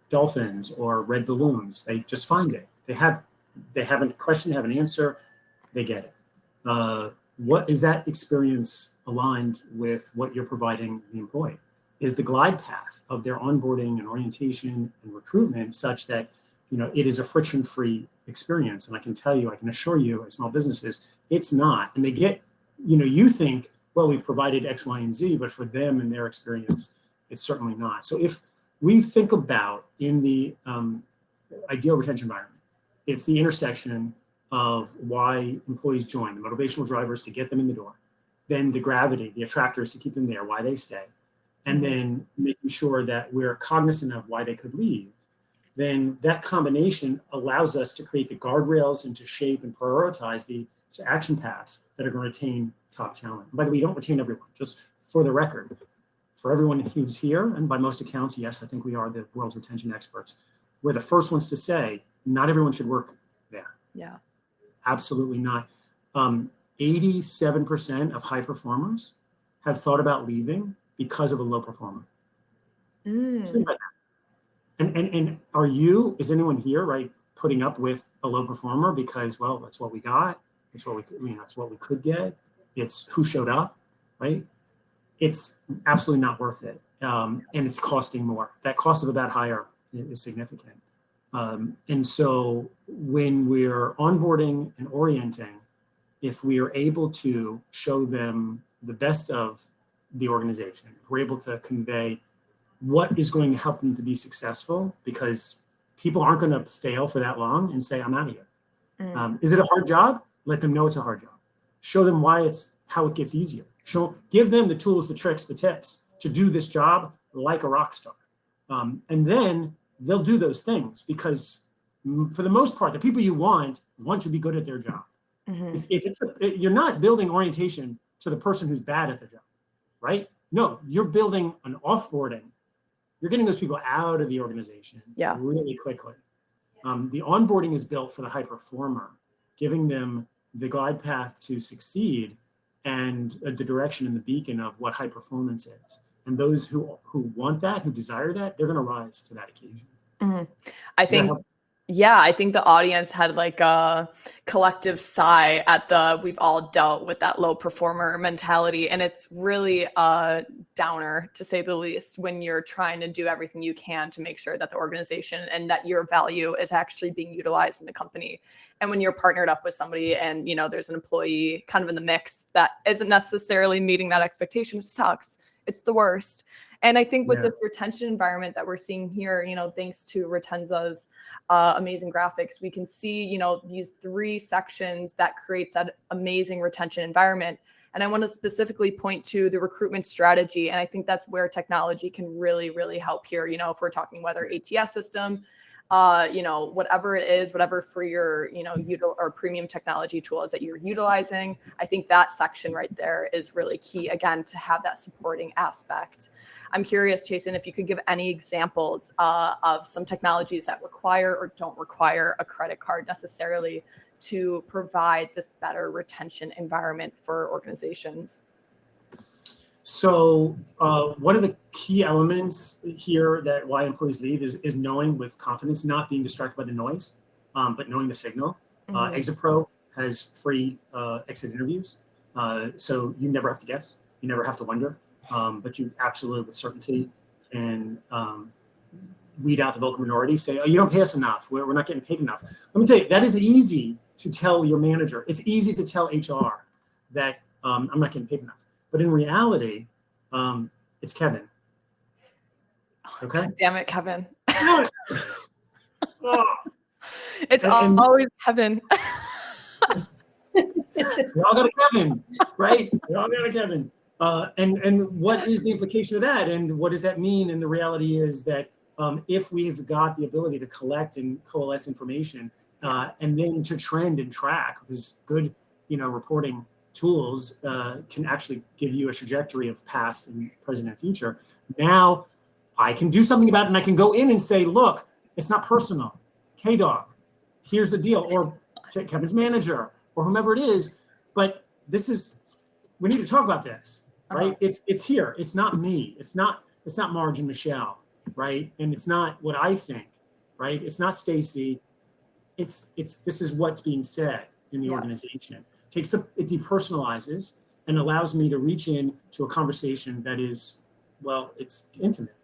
dolphins or red balloons. They just find it. They have a question, they have an answer, they get it. What is that experience aligned with what you're providing the employee? Is the glide path of their onboarding and orientation and recruitment such that it is a friction-free experience? And I can tell you, I can assure you, as small businesses, it's not. And they get, you think, well, we've provided X, Y, and Z, but for them and their experience, it's certainly not. So if we think about in the ideal retention environment, it's the intersection of why employees join, the motivational drivers to get them in the door, then the gravity, the attractors to keep them there, why they stay, and then making sure that we're cognizant of why they could leave. Then that combination allows us to create the guardrails and to shape and prioritize the action paths that are going to retain top talent. And by the way, you don't retain everyone, just for the record. For everyone who's here, and by most accounts, yes, I think we are the world's retention experts. We're the first ones to say, not everyone should work there. Yeah. Absolutely not. 87% of high performers have thought about leaving because of a low performer. Think about that. And is anyone here, right, putting up with a low performer because, well, that's what we got, it's what it's what we could get, it's who showed up, right? It's absolutely not worth it. And it's costing more. That cost of a bad hire is significant. And so when we're onboarding and orienting, if we are able to show them the best of the organization, if we're able to convey what is going to help them to be successful, because people aren't going to fail for that long and say, I'm out of here. Is it a hard job? Let them know it's a hard job. Show them how it gets easier. Give them the tools, the tricks, the tips to do this job like a rock star. And then they'll do those things because for the most part, the people you want to be good at their job. If you're not building orientation to the person who's bad at the job, right? No, you're building an offboarding. You're getting those people out of the organization really quickly. The onboarding is built for the high performer, giving them the glide path to succeed and the direction and the beacon of what high performance is. And those who want that, who desire that, they're going to rise to that occasion. I think the audience had like a collective sigh at we've all dealt with that low performer mentality. And it's really a downer, to say the least, when you're trying to do everything you can to make sure that the organization and that your value is actually being utilized in the company. And when you're partnered up with somebody and, there's an employee kind of in the mix that isn't necessarily meeting that expectation, it sucks. It's the worst. And I think with this retention environment that we're seeing here, thanks to Retensa's amazing graphics, we can see, these 3 sections that creates that amazing retention environment. And I want to specifically point to the recruitment strategy. And I think that's where technology can really, really help here. If we're talking whether ATS system, whatever it is, whatever for your, or premium technology tools that you're utilizing, I think that section right there is really key, again, to have that supporting aspect. I'm curious, Chason, if you could give any examples of some technologies that require or don't require a credit card necessarily to provide this better retention environment for organizations. So one of the key elements here that why employees leave is knowing with confidence, not being distracted by the noise, but knowing the signal. Exit Pro has free exit interviews. So you never have to guess. You never have to wonder. But you absolutely, with certainty, and weed out the vocal minority, say, oh, you don't pay us enough. We're not getting paid enough. Let me tell you, that is easy to tell your manager. It's easy to tell HR that I'm not getting paid enough. But in reality, it's Kevin. Okay? God damn it, Kevin. Oh. It's always Kevin. We all got a Kevin, right? We all got a Kevin. And what is the implication of that? And what does that mean? And the reality is that if we've got the ability to collect and coalesce information and then to trend and track, because good, reporting tools can actually give you a trajectory of past and present and future. Now I can do something about it, and I can go in and say, look, it's not personal. K-Dog, here's the deal, or Kevin's manager, or whomever it is, but we need to talk about this, right? It's here. It's not me. It's not Marge and Michelle, right? And it's not what I think, right? It's not Stacy. This is what's being said in the organization. It depersonalizes and allows me to reach in to a conversation that is, well, it's intimate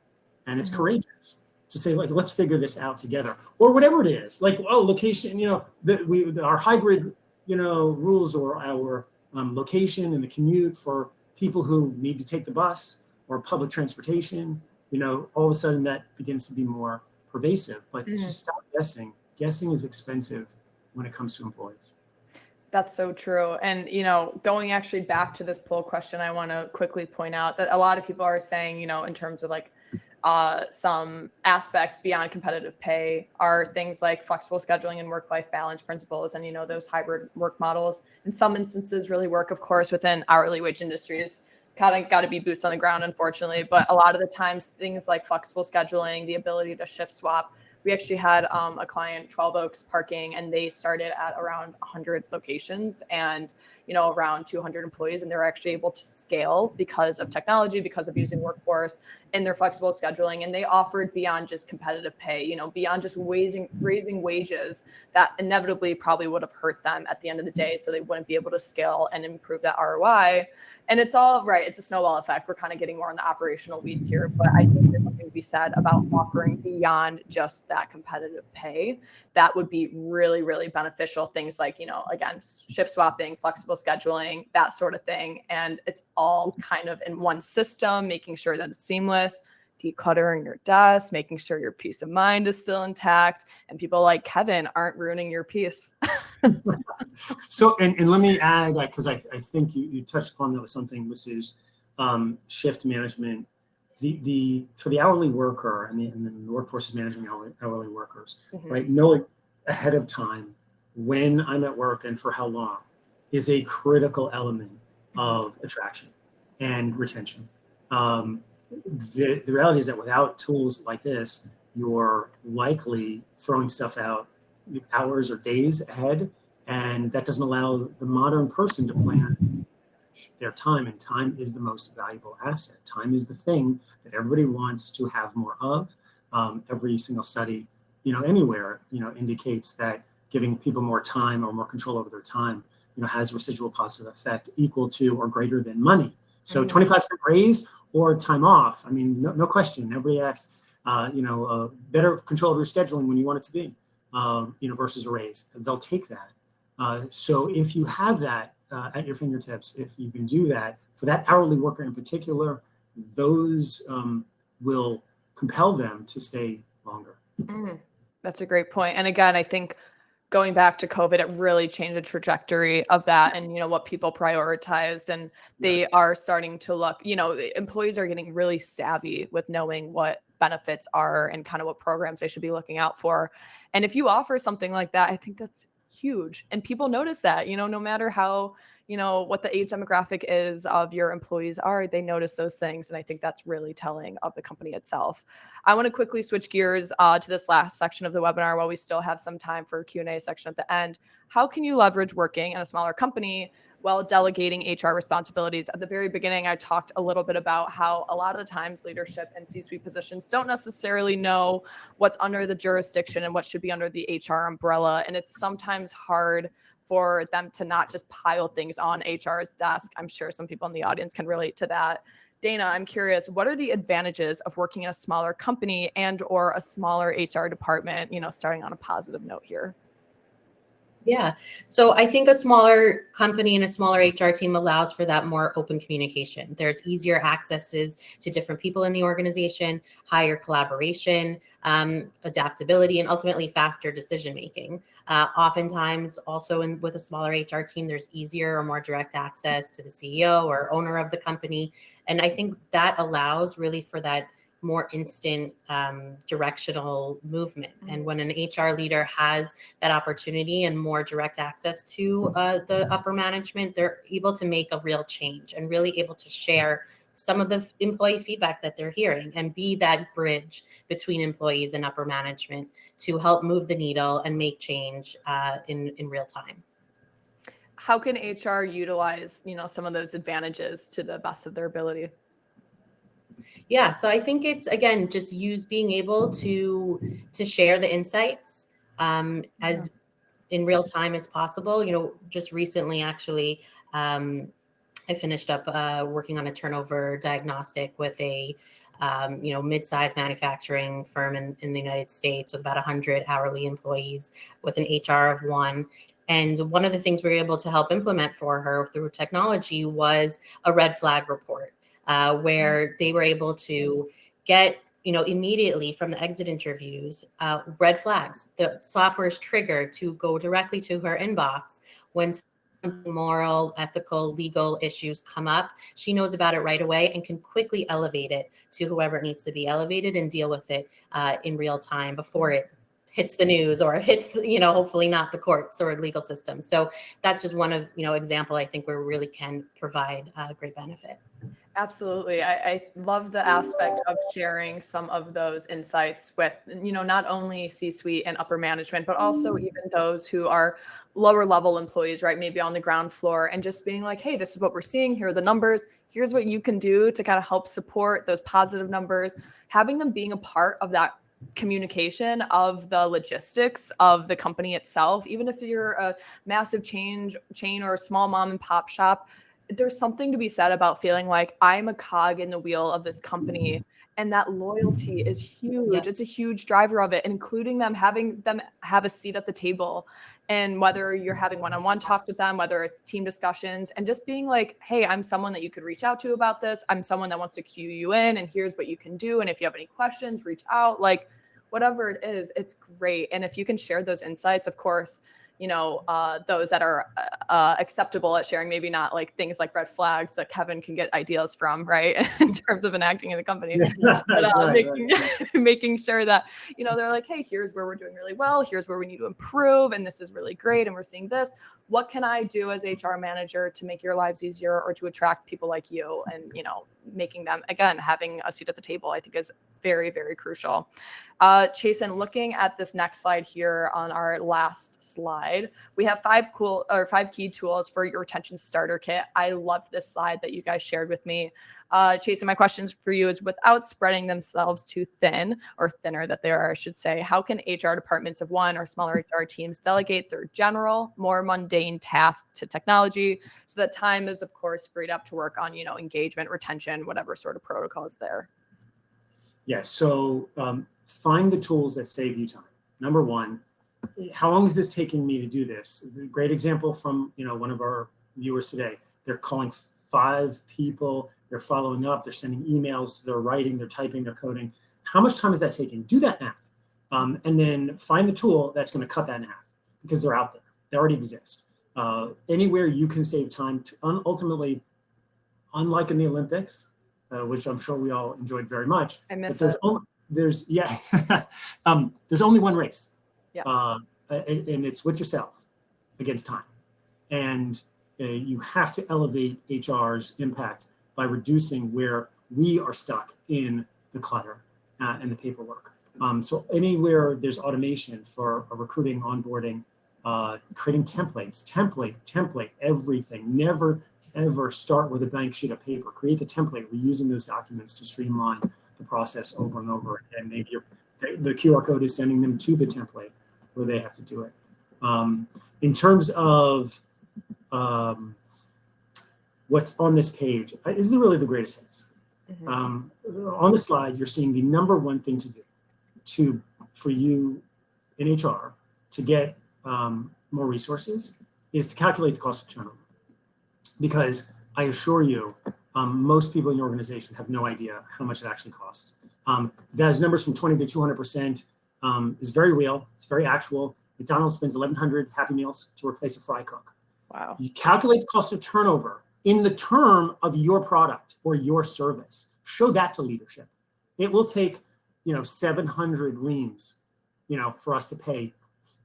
and it's courageous to say, like, let's figure this out together, or whatever it is. Like, location, our hybrid, rules, or our location and the commute for people who need to take the bus or public transportation, all of a sudden that begins to be more pervasive. But just stop guessing. Guessing is expensive when it comes to employees. That's so true. And, going actually back to this poll question, I want to quickly point out that a lot of people are saying, in terms of like some aspects beyond competitive pay are things like flexible scheduling and work-life balance principles. And, those hybrid work models in some instances really work, of course, within hourly wage industries. Kind of got to be boots on the ground, unfortunately. But a lot of the times, things like flexible scheduling, the ability to shift swap. We actually had a client, 12 Oaks Parking, and they started at around 100 locations and, around 200 employees. And they were actually able to scale because of technology, because of using Workforce in their flexible scheduling. And they offered beyond just competitive pay, beyond just raising wages that inevitably probably would have hurt them at the end of the day. So they wouldn't be able to scale and improve that ROI. And it's all right. It's a snowball effect. We're kind of getting more in the operational weeds here, but I think there's something to be said about offering beyond just that competitive pay. That would be really, really beneficial. Things like, again, shift swapping, flexible scheduling, that sort of thing. And it's all kind of in one system, making sure that it's seamless, decluttering your desk, making sure your peace of mind is still intact, and people like Kevin aren't ruining your peace. So, and let me add, because I think you touched upon that with something, which is shift management. For the hourly worker and the workforce is managing hourly workers, right? Knowing ahead of time when I'm at work and for how long is a critical element of attraction and retention. The reality is that without tools like this, you're likely throwing stuff out hours or days ahead, and that doesn't allow the modern person to plan their time. And time is the most valuable asset. Time is the thing that everybody wants to have more of. Every single study, anywhere, indicates that giving people more time or more control over their time, has residual positive effect equal to or greater than money. So 25-cent raise or time off. I mean, no question. Everybody asks, better control of your scheduling when you want it to be, versus a raise. They'll take that. So if you have that at your fingertips, if you can do that for that hourly worker in particular, those will compel them to stay longer. That's a great point. And again, I think going back to COVID, it really changed the trajectory of that and, what people prioritized. And they are starting to look, employees are getting really savvy with knowing what benefits are and kind of what programs they should be looking out for. And if you offer something like that, I think that's huge. And people notice that, no matter how, what the age demographic is of your employees are, they notice those things. And I think that's really telling of the company itself. I want to quickly switch gears to this last section of the webinar while we still have some time for Q&A section at the end. How can you leverage working in a smaller company while delegating HR responsibilities? At the very beginning, I talked a little bit about how a lot of the times leadership and C-suite positions don't necessarily know what's under the jurisdiction and what should be under the HR umbrella. And it's sometimes hard for them to not just pile things on HR's desk. I'm sure some people in the audience can relate to that. Dana, I'm curious, what are the advantages of working in a smaller company and or a smaller HR department, starting on a positive note here? Yeah. So I think a smaller company and a smaller HR team allows for that more open communication. There's easier accesses to different people in the organization, higher collaboration, adaptability, and ultimately faster decision making. Oftentimes, also with a smaller HR team, there's easier or more direct access to the CEO or owner of the company. And I think that allows really for that more instant directional movement. And when an HR leader has that opportunity and more direct access to the upper management, they're able to make a real change and really able to share some of the employee feedback that they're hearing and be that bridge between employees and upper management to help move the needle and make change in real time. How can HR utilize, some of those advantages to the best of their ability? Yeah, so I think it's, again, just being able to share the insights as in real time as possible. Just recently, actually, I finished up working on a turnover diagnostic with a mid-sized manufacturing firm in the United States with about 100 hourly employees with an HR of one. And one of the things we were able to help implement for her through technology was a red flag report. Where they were able to get, immediately from the exit interviews, red flags. The software is triggered to go directly to her inbox when moral, ethical, legal issues come up. She knows about it right away and can quickly elevate it to whoever it needs to be elevated and deal with it in real time before it hits the news or hits, hopefully not the courts or legal system. So that's just one of, example, I think, where we really can provide great benefit. Absolutely. I love the aspect of sharing some of those insights with, not only C-suite and upper management, but also even those who are lower level employees, right? Maybe on the ground floor, and just being like, hey, this is what we're seeing. Here are the numbers. Here's what you can do to kind of help support those positive numbers. Having them being a part of that communication of the logistics of the company itself, even if you're a massive chain or a small mom and pop shop, there's something to be said about feeling like I'm a cog in the wheel of this company. And that loyalty is huge. Yep. It's a huge driver of it, including having them have a seat at the table. And whether you're having one-on-one talks with them, whether it's team discussions, and just being like, hey, I'm someone that you could reach out to about this. I'm someone that wants to cue you in, and here's what you can do. And if you have any questions, reach out. Like, whatever it is, it's great. And if you can share those insights, of course, those that are acceptable at sharing, maybe not like things like red flags that Kevin can get ideas from, right? In terms of enacting in the company, but making sure that, they're like, hey, here's where we're doing really well. Here's where we need to improve. And this is really great. And we're seeing this. What can I do as HR manager to make your lives easier or to attract people like you? And, making them, again, having a seat at the table, I think is very, very crucial. Chason, looking at this next slide here on our last slide, we have 5 key tools for your retention starter kit. I loved this slide that you guys shared with me. Chason, my questions for you is, without spreading themselves too thin, or thinner that they are, I should say, how can HR departments of one or smaller HR teams delegate their general, more mundane tasks to technology so that time is, of course, freed up to work on, engagement, retention, whatever sort of protocol is there? Yeah, so find the tools that save you time. Number one, how long is this taking me to do this? A great example from one of our viewers today. They're calling 5 people, they're following up, they're sending emails, they're writing, they're typing, they're coding. How much time is that taking? Do that math. And then find the tool that's going to cut that in half, because they're out there. They already exist. Anywhere you can save time to ultimately, unlike in the Olympics, which I'm sure we all enjoyed very much. I miss it. There's only one race. Yes. And it's with yourself against time. And you have to elevate HR's impact by reducing where we are stuck in the clutter and the paperwork. So anywhere there's automation for recruiting, onboarding, creating template, everything. Never, ever start with a blank sheet of paper. Create the template. We're using those documents to streamline the process over and over. And maybe the QR code is sending them to the template where they have to do it. In terms of what's on this page, this is really the greatest hits. Mm-hmm. On the slide, you're seeing the number one thing to do for you in HR to get more resources is to calculate the cost of turnover. Because I assure you, most people in your organization have no idea how much it actually costs. Those numbers from 20 to 200% is very real. It's very actual. McDonald's spends 1,100 Happy Meals to replace a fry cook. Wow. You calculate the cost of turnover in the term of your product or your service. Show that to leadership. It will take, 700 reams, for us to pay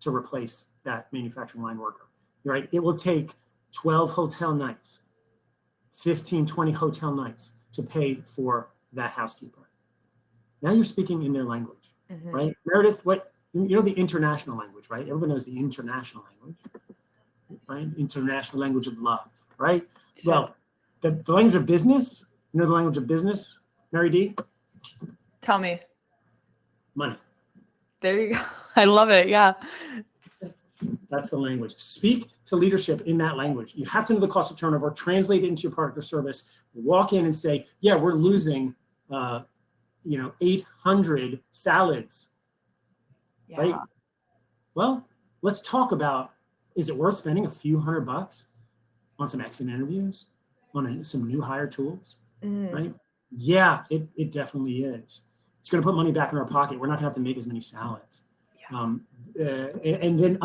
to replace that manufacturing line worker, right? It will take 12 hotel nights, 15, 20 hotel nights to pay for that housekeeper. Now you're speaking in their language, right? Meredith, the international language, right? Everyone knows the international language, right? International language of love, right? Sure. Well, the language of business, the language of business, Mary D? Tell me. Money. There you go. I love it. Yeah. That's the language. Speak to leadership in that language. You have to know the cost of turnover, translate it into your product or service, walk in and say, yeah, we're losing, 800 salads, Yeah. right? Well, let's talk about, is it worth spending a few $100 on some exit interviews, on some new hire tools, right? Yeah, it definitely is. It's going to put money back in our pocket. We're not going to have to make as many salads. Yes. And then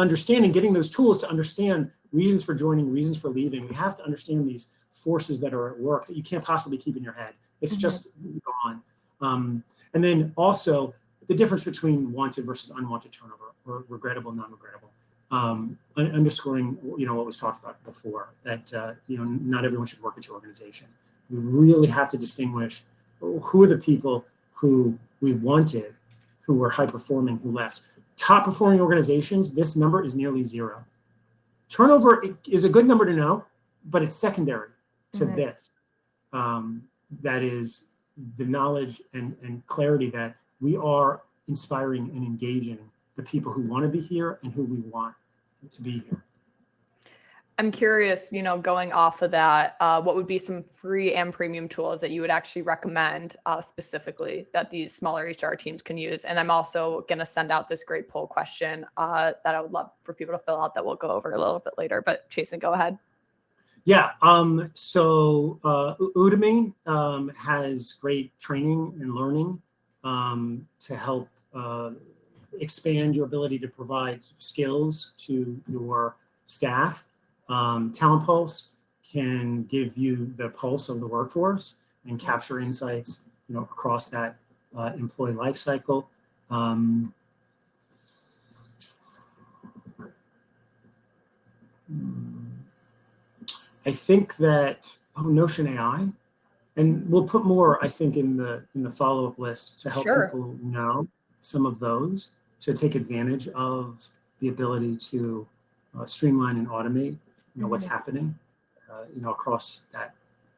getting those tools to understand reasons for joining, reasons for leaving. We have to understand these forces that are at work that you can't possibly keep in your head. It's just gone. And then also the difference between wanted versus unwanted turnover, or regrettable, non-regrettable. Underscoring, what was talked about before, that, not everyone should work at your organization. We really have to distinguish who are the people who we wanted, who were high performing, who left. Top performing organizations, this number is nearly zero. Turnover is a good number to know, but it's secondary to this. That is the knowledge and clarity that we are inspiring and engaging the people who want to be here and who we want to be here. I'm curious, going off of that, what would be some free and premium tools that you would actually recommend specifically that these smaller HR teams can use? And I'm also going to send out this great poll question that I would love for people to fill out that we'll go over a little bit later. But Chason, go ahead. Yeah. So Udemy has great training and learning to help expand your ability to provide skills to your staff. Talent Pulse can give you the pulse of the workforce and capture insights, across that employee life cycle. I think that Notion AI, and we'll put more, I think, in the follow-up list to help people know some of those, to take advantage of the ability to streamline and automate, what's happening, across that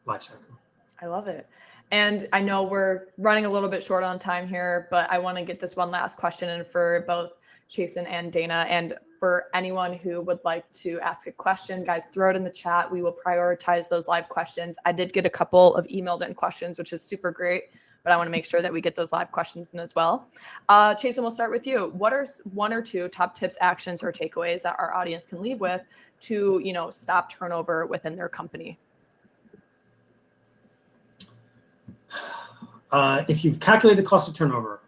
life cycle. I love it. And I know we're running a little bit short on time here, but I want to get this one last question in for both Chason and Dana. And for anyone who would like to ask a question, guys, throw it in the chat. We will prioritize those live questions. I did get a couple of emailed in questions, which is super great, but I want to make sure that we get those live questions in as well. Chason, we'll start with you. What are one or two top tips, actions, or takeaways that our audience can leave with to, stop turnover within their company? If you've calculated the cost of turnover,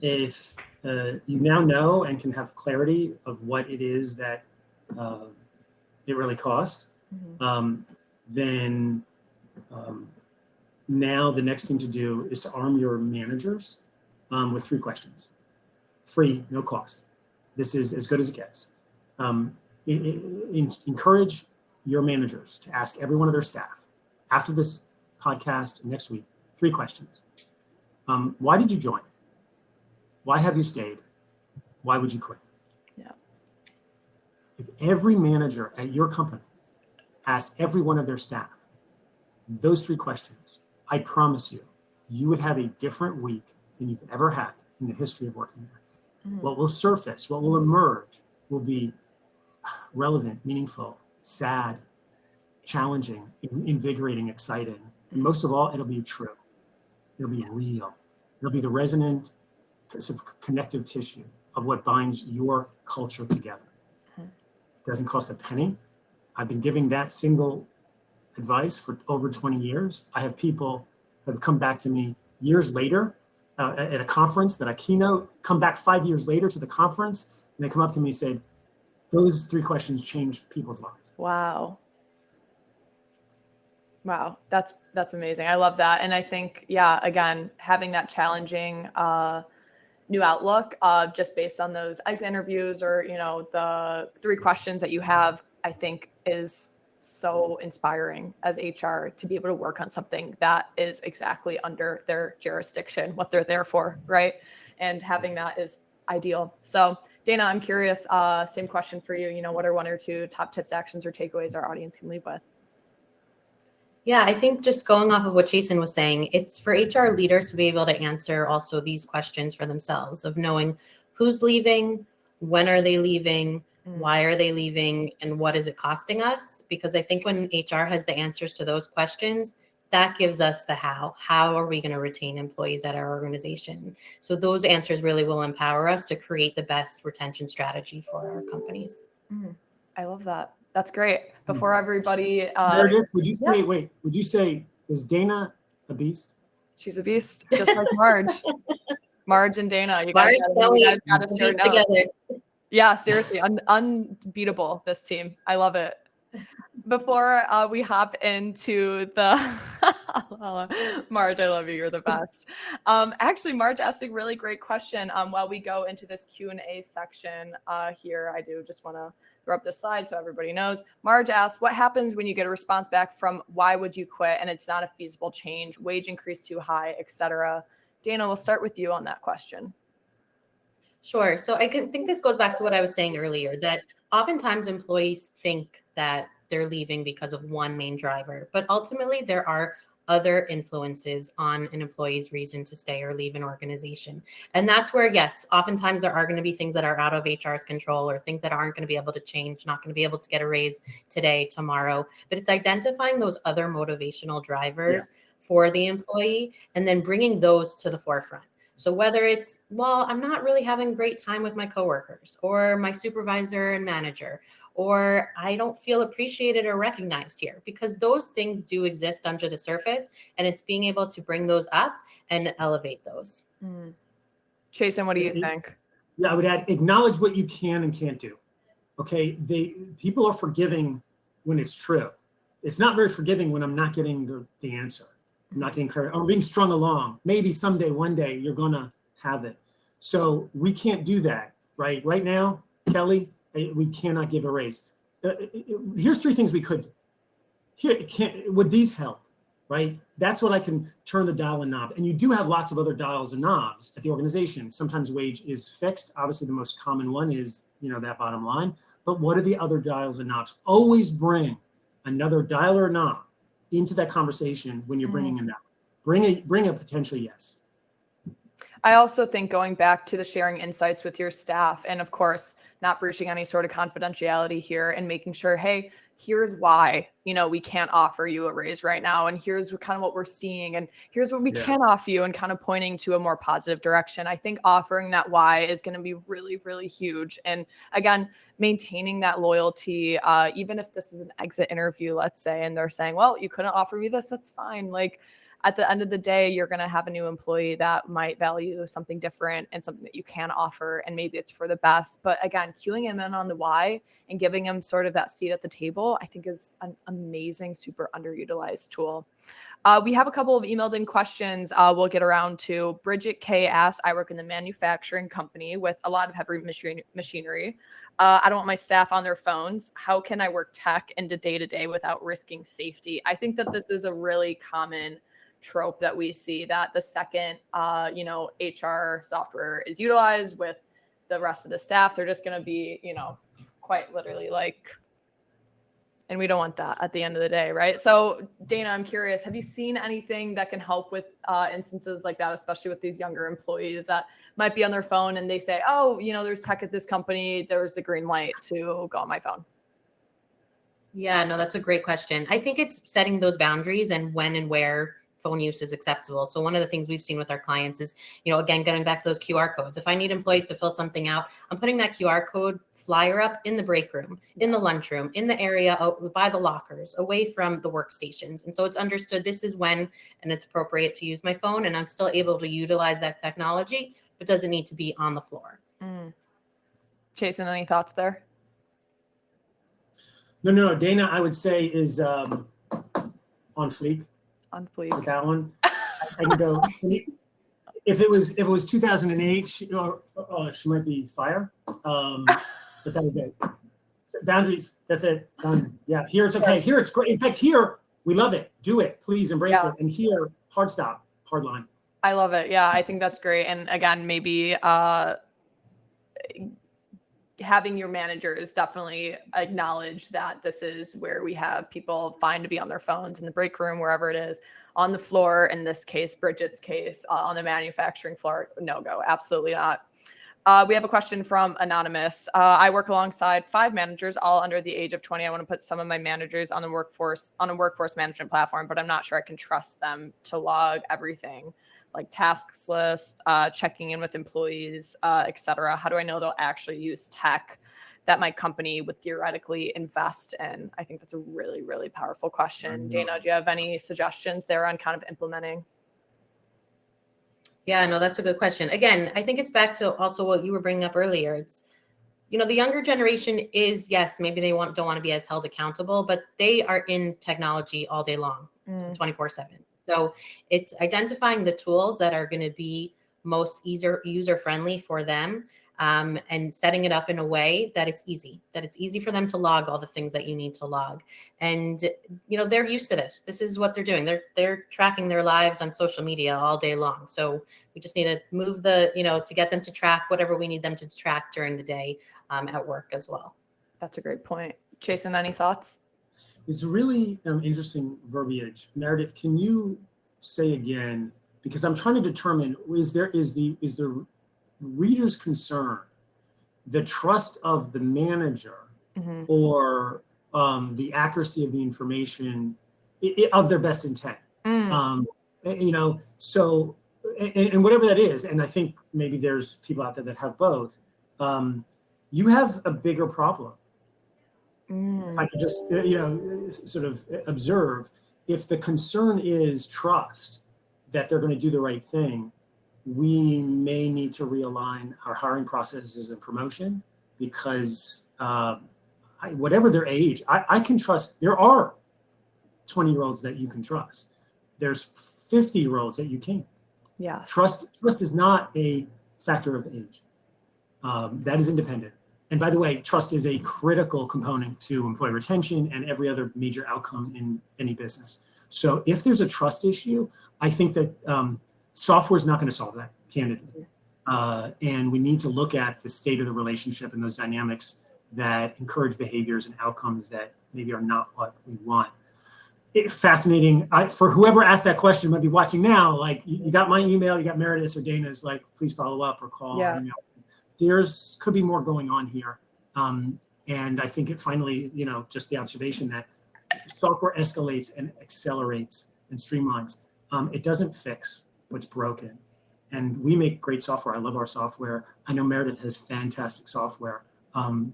if you now know and can have clarity of what it is that it really costs, then now the next thing to do is to arm your managers with 3 questions. Free, no cost. This is as good as it gets. Encourage your managers to ask every one of their staff after this podcast next week 3 questions. Why did you join? Why have you stayed? Why would you quit? Yeah. If every manager at your company asked every one of their staff those 3 questions, I promise you, you would have a different week than you've ever had in the history of working there. What will surface, what will emerge, will be relevant, meaningful, sad, challenging, invigorating, exciting. And most of all, it'll be true. It'll be real. It'll be the resonant sort of connective tissue of what binds your culture together. doesn't cost a penny. I've been giving that single advice for over 20 years. I have people that have come back to me years later at a conference that I keynote, come back 5 years later to the conference, and they come up to me and say, those 3 questions changed people's lives. Wow. Wow, that's amazing. I love that. And I think, yeah, again, having that challenging new outlook just based on those exit interviews or, the 3 questions that you have, I think is so inspiring as HR to be able to work on something that is exactly under their jurisdiction, what they're there for, right? And having that is ideal. So Dana, I'm curious, same question for you. What are 1 or 2 top tips, actions, or takeaways our audience can leave with? Yeah, I think just going off of what Chason was saying, it's for HR leaders to be able to answer also these questions for themselves of knowing who's leaving, when are they leaving, why are they leaving, and what is it costing us? Because I think when HR has the answers to those questions, that gives us the how. How are we going to retain employees at our organization? So those answers really will empower us to create the best retention strategy for our companies. I love that. That's great. Before everybody, Meredith, would you say, is Dana a beast? she's a beast, just like Marge. Marge and Dana, you guys got to share notes. Together. Yeah, seriously, unbeatable, this team. I love it. Before we hop into the Marge, I love you. You're the best. Actually, Marge asked a really great question. While we go into this Q&A section here, I do just want to throw up this slide so everybody knows. Marge asked, what happens when you get a response back from why would you quit and it's not a feasible change, wage increase too high, etc.? Dana, we'll start with you on that question. Sure. So I think this goes back to what I was saying earlier, that oftentimes employees think that they're leaving because of one main driver, but ultimately there are other influences on an employee's reason to stay or leave an organization. And that's where, yes, oftentimes there are going to be things that are out of HR's control or things that aren't going to be able to change, not going to be able to get a raise today, tomorrow, but it's identifying those other motivational drivers for the employee and then bringing those to the forefront. So whether it's, well, I'm not really having great time with my coworkers or my supervisor and manager, or I don't feel appreciated or recognized here, because those things do exist under the surface, and it's being able to bring those up and elevate those. Chason, what do you think? Yeah, I would add, acknowledge what you can and can't do. Okay, people are forgiving when it's true. It's not very forgiving when I'm not getting the answer. I'm not getting credit. I'm being strung along. Maybe someday, one day, you're gonna have it. So we can't do that, right? Right now, Kelly, we cannot give a raise. Here's 3 things we could do. Would these help, right? That's what I can turn the dial and knob. And you do have lots of other dials and knobs at the organization. Sometimes wage is fixed. Obviously, the most common one is, that bottom line. But what are the other dials and knobs? Always bring another dial or knob into that conversation when you're bringing them out. Bring a potential yes. I also think going back to the sharing insights with your staff, and of course, not breaching any sort of confidentiality here and making sure, hey, here's why, we can't offer you a raise right now. And here's kind of what we're seeing. And here's what we can offer you, and kind of pointing to a more positive direction. I think offering that why is going to be really, really huge. And again, maintaining that loyalty, even if this is an exit interview, let's say, and they're saying, well, you couldn't offer me this, that's fine. Like, at the end of the day, you're going to have a new employee that might value something different and something that you can offer. And maybe it's for the best. But again, cueing him in on the why and giving him sort of that seat at the table, I think is an amazing, super underutilized tool. We have a couple of emailed in questions we'll get around to. Bridget K asks, I work in the manufacturing company with a lot of heavy machinery. I don't want my staff on their phones. How can I work tech into day-to-day without risking safety? I think that this is a really common trope that we see, that the second HR software is utilized with the rest of the staff, they're just going to be quite literally like, and we don't want that at the end of the day, right? So Dana, I'm curious, have you seen anything that can help with instances like that, especially with these younger employees that might be on their phone and they say, oh, there's tech at this company, there's a green light to go on my phone? Yeah, no, that's a great question. I think it's setting those boundaries and when and where phone use is acceptable. So one of the things we've seen with our clients is, again, getting back to those QR codes. If I need employees to fill something out, I'm putting that QR code flyer up in the break room, in the lunchroom, in the area out by the lockers, away from the workstations. And so it's understood this is when, and it's appropriate to use my phone, and I'm still able to utilize that technology, but doesn't need to be on the floor. Chason, any thoughts there? No. Dana, I would say is on fleek. On fleek. With that one, I can go. If it was 2008, she might be fire. But that was it. Boundaries. That's it. Done. Yeah. Here it's okay. Here it's great. In fact, here we love it. Do it. Please embrace it. And here, hard stop, hard line. I love it. Yeah, I think that's great. And again, maybe having your managers definitely acknowledge that this is where we have people fine to be on their phones in the break room, wherever it is, on the floor. In this case, Bridget's case, on the manufacturing floor, no go, absolutely not. We have a question from Anonymous. I work alongside 5 managers, all under the age of 20. I want to put some of my managers on a workforce management platform, but I'm not sure I can trust them to log everything, like tasks list, checking in with employees, et cetera. How do I know they'll actually use tech that my company would theoretically invest in? I think that's a really, really powerful question. Dana, do you have any suggestions there on kind of implementing? Yeah, no, that's a good question. Again, I think it's back to also what you were bringing up earlier. It's, the younger generation is, yes, maybe they don't want to be as held accountable, but they are in technology all day long, 24/7. So it's identifying the tools that are going to be most user-friendly for them, and setting it up in a way that it's easy for them to log all the things that you need to log. And, they're used to this. This is what they're doing. They're tracking their lives on social media all day long. So we just need to move to get them to track whatever we need them to track during the day, at work as well. That's a great point. Chason, any thoughts? It's really interesting verbiage. Meredith, can you say again, because I'm trying to determine, is the reader's concern the trust of the manager, or the accuracy of the information of their best intent? So, and whatever that is, and I think maybe there's people out there that have both, you have a bigger problem. If I could just, sort of observe, if the concern is trust, that they're going to do the right thing, we may need to realign our hiring processes and promotion, because whatever their age, I can trust. There are 20-year-olds that you can trust. There's 50-year-olds that you can't. Yeah. Trust is not a factor of age. That is independent. And by the way, trust is a critical component to employee retention and every other major outcome in any business. So if there's a trust issue, I think that software is not going to solve that, candidly. And we need to look at the state of the relationship and those dynamics that encourage behaviors and outcomes that maybe are not what we want. Fascinating. For whoever asked that question, might be watching now, like, you got my email, you got Meredith's or Dana's, like, please follow up or call. Yeah. There's could be more going on here. And I think it finally, just the observation that software escalates and accelerates and streamlines. It doesn't fix what's broken. And we make great software. I love our software. I know Meredith has fantastic software. When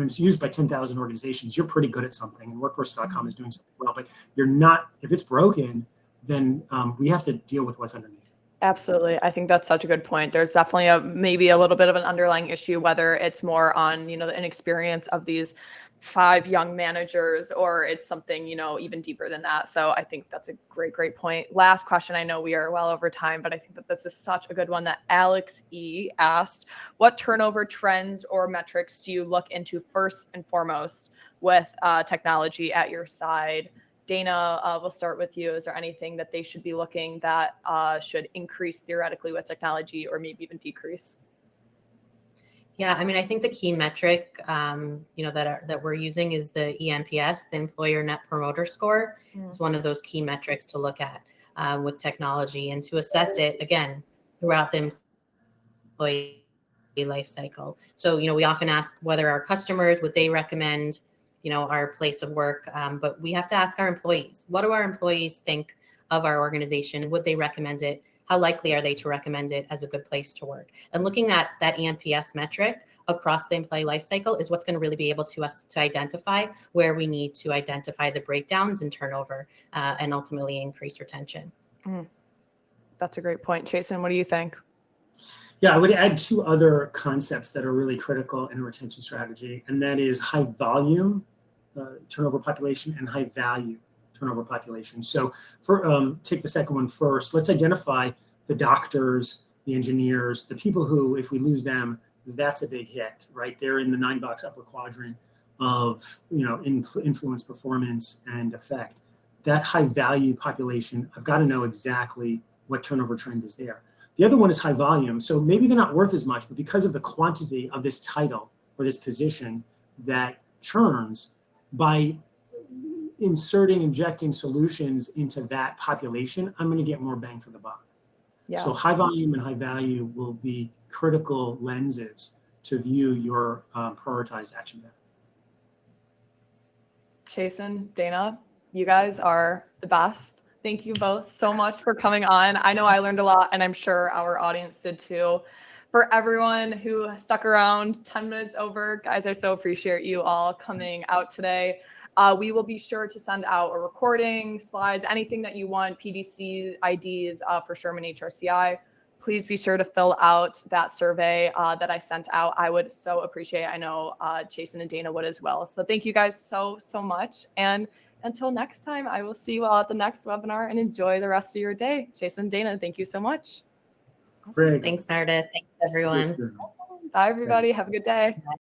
it's used by 10,000 organizations, you're pretty good at something. And workforce.com is doing something well, but you're not. If it's broken, then we have to deal with what's underneath. Absolutely. I think that's such a good point. There's definitely maybe a little bit of an underlying issue, whether it's more on, the inexperience of these 5 young managers, or it's something, even deeper than that. So I think that's a great, great point. Last question. I know we are well over time, but I think that this is such a good one that Alex E asked: what turnover trends or metrics do you look into first and foremost with technology at your side? Dana, we'll start with you. Is there anything that they should be looking that should increase theoretically with technology, or maybe even decrease? Yeah, I mean, I think the key metric, that we're using is the ENPS, the Employer Net Promoter Score. It's one of those key metrics to look at with technology, and to assess it again throughout the employee life cycle. So, we often ask whether our customers, would they recommend, our place of work, but we have to ask our employees. What do our employees think of our organization? Would they recommend it? How likely are they to recommend it as a good place to work? And looking at that ENPS metric across the employee life cycle is what's going to really be able to us to identify where we need to identify the breakdowns and turnover and ultimately increase retention. That's a great point. Chason, what do you think? Yeah, I would add 2 other concepts that are really critical in a retention strategy, and that is high volume turnover population and high value turnover population. So for take the second one first. Let's identify the doctors, the engineers, the people who, if we lose them, that's a big hit, right? They're in the 9-box upper quadrant of, influence, performance, and effect. That high value population, I've got to know exactly what turnover trend is there. The other one is high volume. So maybe they're not worth as much, but because of the quantity of this title or this position that churns, by injecting solutions into that population, I'm going to get more bang for the buck. Yeah. So high volume and high value will be critical lenses to view your prioritized action plan. Chason, Dana, you guys are the best. Thank you both so much for coming on. I know I learned a lot, and I'm sure our audience did too. For everyone who stuck around 10 minutes over, guys, I so appreciate you all coming out today. We will be sure to send out a recording, slides, anything that you want, PDC IDs for Sherman HRCI. Please be sure to fill out that survey that I sent out. I would so appreciate it. I know Chason and Dana would as well. So thank you guys so much. And until next time, I will see you all at the next webinar, and enjoy the rest of your day. Chason, Dana, thank you so much. Awesome. Thanks, Meredith. Thanks, everyone. Bye, everybody. Have a good day.